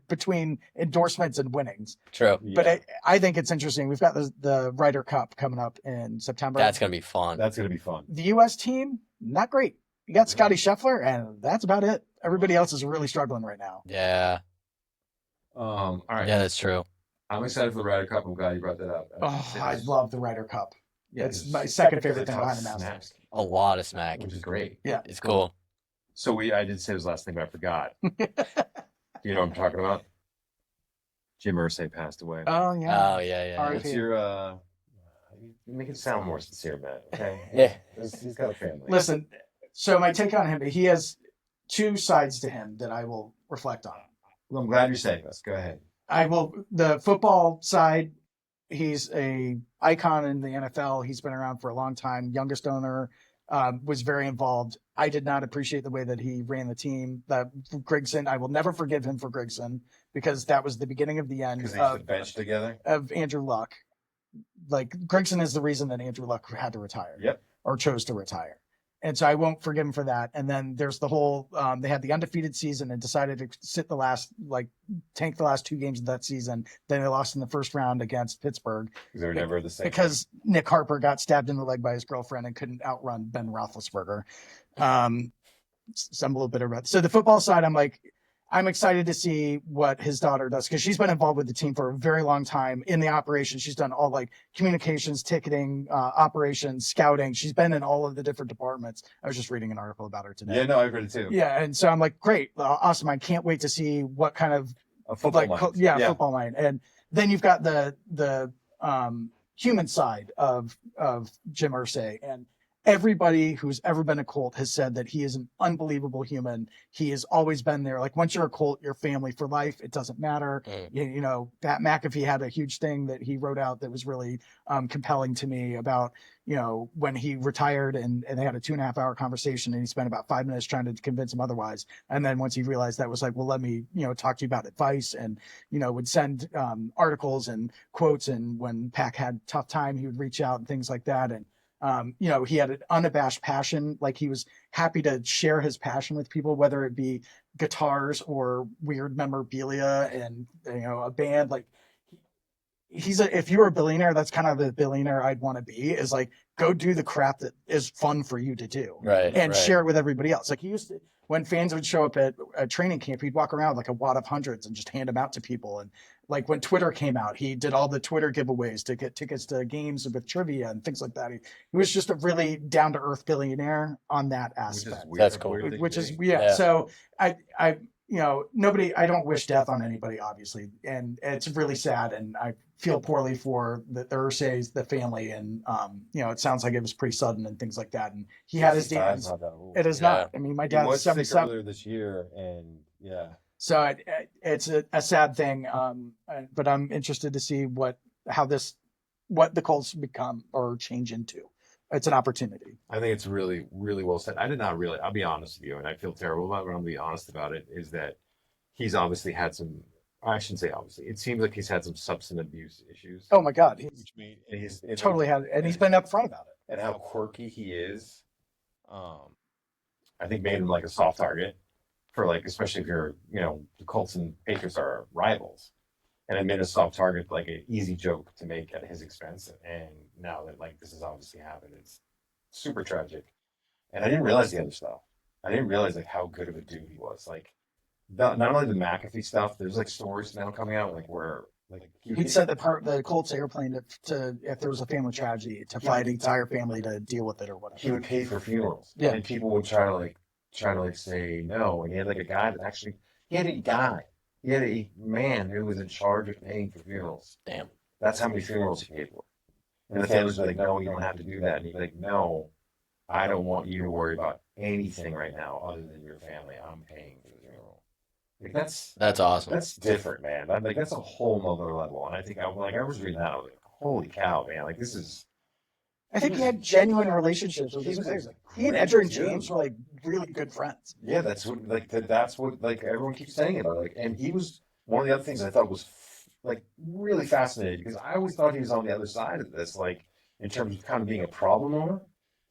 S1: between endorsements and winnings.
S3: True.
S1: But I think it's interesting. We've got the Ryder Cup coming up in September.
S3: That's going to be fun.
S2: That's gonna be fun.
S1: The U.S. team, not great. You got Scotty Scheffler, and that's about it. Everybody else is really struggling right now.
S3: Yeah.
S2: All right.
S3: Yeah, that's true.
S2: I'm excited for the Ryder Cup. I'm glad you brought that up.
S1: Oh, I love the Ryder Cup.
S2: Yeah,
S1: It's my second favorite thing behind the
S2: Masters,
S1: Masters.
S3: A lot of smack.
S2: which is great.
S1: Yeah.
S3: It's cool.
S2: So I did say this last thing, but I forgot. You know what I'm talking about? Jim Irsay passed away.
S1: Oh yeah.
S3: Oh, yeah.
S1: All right.
S2: What's your make it sound more sincere, Matt? Okay.
S3: Yeah.
S2: He's got a family.
S1: Listen, so my take on him, he has two sides to him that I will reflect on.
S2: Well, I'm glad you're saying this. Go ahead.
S1: The football side, he's a icon in the NFL. He's been around for a long time. Youngest owner, was very involved. I did not appreciate the way that he ran the team. That Grigson, I will never forgive him for Grigson, because that was the beginning of the end
S2: Because they used to bench together.
S1: of Andrew Luck. Like, Grigson is the reason that Andrew Luck had to retire.
S2: Yep.
S1: Or chose to retire. And so I won't forgive him for that. And then there's the whole, they had the undefeated season and decided to tank the last 2 games of that season. Then they lost in the first round against Pittsburgh.
S2: Because they were never the same.
S1: Because Nick Harper got stabbed in the leg by his girlfriend and couldn't outrun Ben Roethlisberger. So I'm a little bitter about it. So the football side, I'm excited to see what his daughter does, because she's been involved with the team for a very long time in the operation. She's done all communications, ticketing, operations, scouting. She's been in all of the different departments. I was just reading an article about her today.
S2: Yeah, no, I read it too.
S1: Yeah, and so I'm like, great, awesome. I can't wait to see what kind of
S2: A football mind.
S1: football mind. And then you've got the human side of Jim Irsay, and everybody who's ever been a Colt has said that he is an unbelievable human. He has always been there. Like, once you're a Colt, you're family for life. It doesn't matter. Pat McAfee had a huge thing that he wrote out that was really compelling to me about, when he retired, and they had a 2.5-hour conversation, and he spent about 5 minutes trying to convince him otherwise. And then once he realized that, was like, well, let me, talk to you about advice, and, would send articles and quotes. And when Pac had tough time, he would reach out and things like that. And, he had an unabashed passion. Like, he was happy to share his passion with people, whether it be guitars or weird memorabilia and, a band. Like, if you were a billionaire, that's kind of the billionaire I'd want to be, is like, go do the crap that is fun for you to do.
S3: Right.
S1: And share it with everybody else. Like, he used to, when fans would show up at a training camp, he'd walk around with like a wad of hundreds and just hand them out to people. And like, when Twitter came out, he did all the Twitter giveaways to get tickets to games with trivia and things like that. He was just a really down to earth billionaire on that aspect.
S3: That's cool.
S1: So I nobody, I don't wish death on anybody, obviously. And it's really sad. And I feel poorly for the Irsays, the family. And, it sounds like it was pretty sudden and things like that. And he had his demons. It is not. I mean, my
S2: He
S1: dad's
S2: was sick
S1: 77.
S2: earlier this year, and yeah.
S1: So it's a sad thing, but I'm interested to see what the Colts become or change into. It's an opportunity.
S2: I think it's really, really well said. I did not really, I'll be honest with you, and I feel terrible about it, but I'll be honest about it, is that he's obviously had some, I shouldn't say obviously, it seems like he's had some substance abuse issues.
S1: Oh my God, he's
S2: Which made, and he's and
S1: totally had, and he's been upfront about it.
S2: and how quirky he is. I think made him like a soft target for like, especially if you're, the Colts and Patriots are rivals. And it made a soft target like an easy joke to make at his expense. And now that like this has obviously happened, it's super tragic. And I didn't realize the other stuff. I didn't realize like how good of a dude he was. Like not only the McAfee stuff, there's like stories now coming out like where like
S1: He said that the Colts airplane to if there was a family tragedy to fly the entire family to deal with it or whatever.
S2: he would pay for funerals.
S1: Yeah.
S2: And people would try to say no. And he had like a guy that actually he had a guy. He had a man who was in charge of paying for funerals.
S3: Damn.
S2: That's how many funerals he paid for. And the families were like, no, you don't have to do that. And he's like, no, I don't want you to worry about anything right now other than your family. I'm paying for the funeral. Like
S3: That's awesome.
S2: that's different, man. That's a whole nother level. And I think I was reading that, I was like, holy cow, man. Like this is
S1: I think he had genuine relationships with
S2: He
S1: his
S2: was
S1: players.
S2: a
S1: He and
S2: great
S1: Edger and
S2: dude.
S1: James were like really good friends.
S2: yeah, that's what like everyone keeps saying about it. Like, and he was one of the other things I thought was like really fascinating because I always thought he was on the other side of this, like in terms of kind of being a problem owner.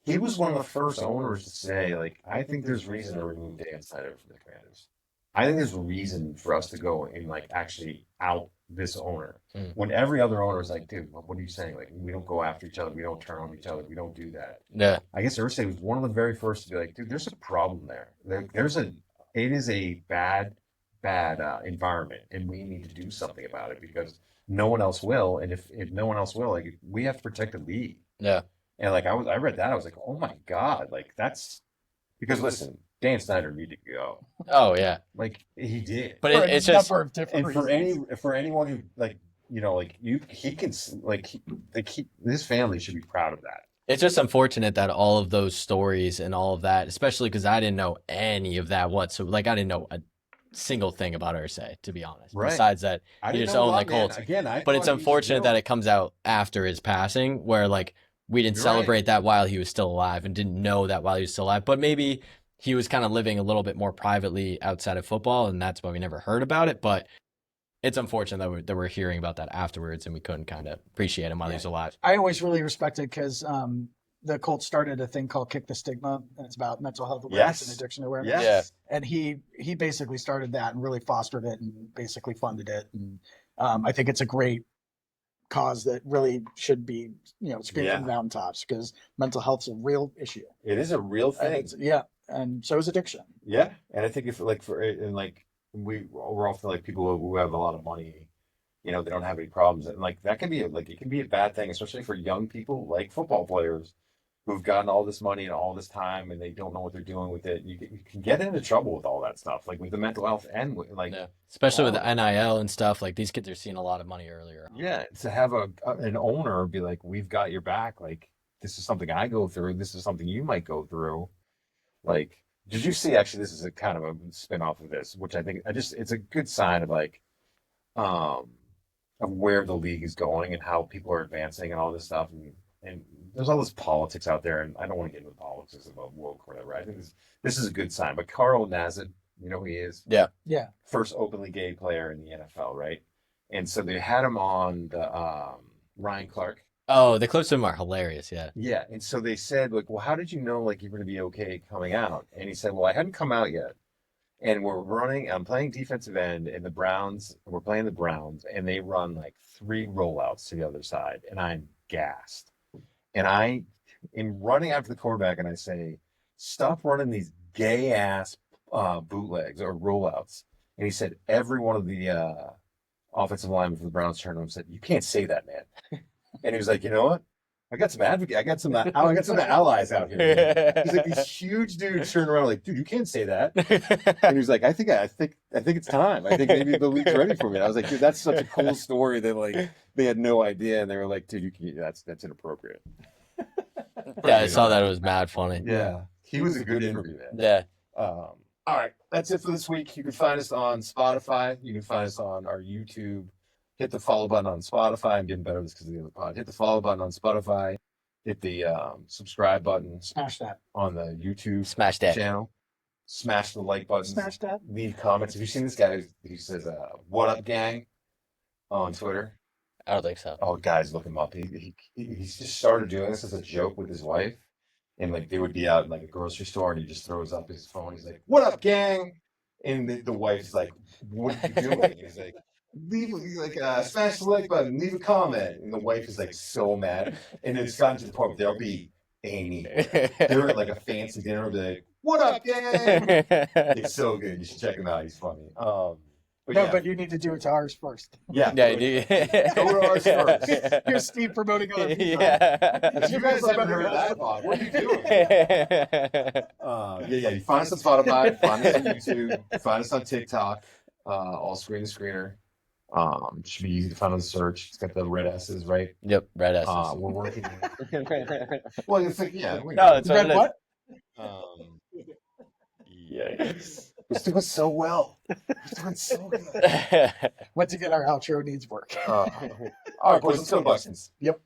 S2: He was one of the first owners to say, like, I think there's reason to remove Dan Snyder from the Commanders. I think there's reason for us to go and like actually out this owner.
S3: Mm.
S2: When every other owner is like, dude, what are you saying? Like, we don't go after each other, we don't turn on each other, we don't do that.
S3: Yeah.
S2: I guess Ursay was one of the very first to be like, dude, there's a problem there. It is a bad environment, and we need to do something about it because no one else will. And if no one else will, like, we have to protect the league.
S3: Yeah.
S2: And like, I read that, I was like, oh my God, like that's because listen, Dan Snyder needed to go.
S3: Oh yeah.
S2: Like he did.
S3: But
S1: For
S3: it's
S1: a
S3: just
S1: number of different
S2: And
S1: reasons.
S2: for anyone who like he can his family should be proud of that.
S3: it's just unfortunate that all of those stories and all of that, especially because I didn't know any of that whatsoever. Like I didn't know a single thing about Ursay, to be honest.
S2: Right.
S3: Besides that,
S2: I
S3: he
S2: didn't
S3: just
S2: know a
S3: owned
S2: lot,
S3: the
S2: man.
S3: Colts.
S2: Again,
S3: But it's unfortunate that it comes out after his passing, where like we didn't
S2: You're
S3: celebrate
S2: right.
S3: that while he was still alive and didn't know that while he was still alive. But maybe he was kind of living a little bit more privately outside of football, and that's why we never heard about it. But it's unfortunate that we're hearing about that afterwards, and we couldn't kind of appreciate him while he was alive.
S1: I always really respected because the Colts started a thing called Kick the Stigma, and it's about mental health awareness and
S2: Yes.
S1: addiction awareness.
S2: Yes.
S1: And he basically started that and really fostered it and basically funded it. And I think it's a great cause that really should be, screamed from the mountaintops because mental health's a real issue.
S2: It is a real
S1: And
S2: thing.
S1: and so is addiction.
S2: Yeah, and I think if like we're often like people who have a lot of money, they don't have any problems, and like that can be it can be a bad thing, especially for young people like football players who've gotten all this money and all this time, and they don't know what they're doing with it. You can get into trouble with all that stuff, like with the mental health and with, like
S3: Especially with the NIL and stuff. Like these kids are seeing a lot of money earlier.
S2: yeah, to have an owner be like, we've got your back. Like this is something I go through. This is something you might go through. Like, did you see? Actually, this is a kind of a spin off of this, which I think it's a good sign of like, of where the league is going and how people are advancing and all this stuff. And there's all this politics out there, and I don't want to get into politics about woke or whatever. I think this is a good sign. But Carl Nassib, you know who he is?
S3: Yeah.
S1: Yeah.
S2: First openly gay player in the NFL, right? And so they had him on the Ryan Clark.
S3: Oh, the clips of him are hilarious. Yeah.
S2: Yeah, and so they said, like, well, how did you know, like, you're going to be okay coming out? And he said, well, I hadn't come out yet, and I'm playing defensive end, and we're playing the Browns, and they run, like, 3 rollouts to the other side, and I'm gassed. And I am running after the quarterback, and I say, stop running these gay-ass bootlegs or rollouts. And he said, every one of the offensive linemen for the Browns turned to him and said, you can't say that, man. And he was like, you know what? I got some allies out here. He's like, these huge dudes turn around like, dude, you can't say that. And he was like, I think it's time. I think maybe the league's ready for me. And I was like, dude, that's such a cool story that like they had no idea, and they were like, dude, that's inappropriate.
S3: Yeah, I saw that. It was mad funny.
S2: Yeah, he was a good interview, man.
S3: Yeah.
S2: All right, that's it for this week. You can find us on Spotify. You can find us on our YouTube. Hit the follow button on Spotify. I'm getting better at this because of the other pod. Hit the follow button on Spotify. Hit the subscribe button
S1: Smash that.
S2: on the YouTube
S3: Smash that.
S2: channel. Smash the like button.
S1: Smash that.
S2: Leave comments. Have you seen this guy who says, "What up, gang?" on Twitter?
S3: I don't think so.
S2: Oh, guys, look him up. He's just started doing this as a joke with his wife, and like they would be out in like a grocery store, and he just throws up his phone. He's like, "What up, gang?" And the wife's like, "What are you doing?" And he's like, smash the like button, leave a comment. And the wife is like so mad, and it's gotten to the point where there'll be Amy. They're at like a fancy dinner, and be like, "What up, gang?" It's so good. You should check him out. He's funny.
S1: But you need to do it to ours first.
S2: Yeah.
S3: Yeah, dude.
S2: Go to ours first.
S1: Here's Steve promoting other people.
S3: Yeah.
S2: You guys haven't heard of that pod. What are you doing? You find us on Spotify, find us on YouTube, find us on TikTok, all screen to screener. Should be easy to find on the search. It's got the red S's, right?
S3: Yep, red S's.
S2: We're working. Well, it's like, yeah.
S3: No, it's
S1: Red what?
S3: Yikes.
S2: We're doing so well. We're doing so good.
S1: Once again, our outro needs work.
S2: All right, boys, let's go Buxtons.
S1: Yep.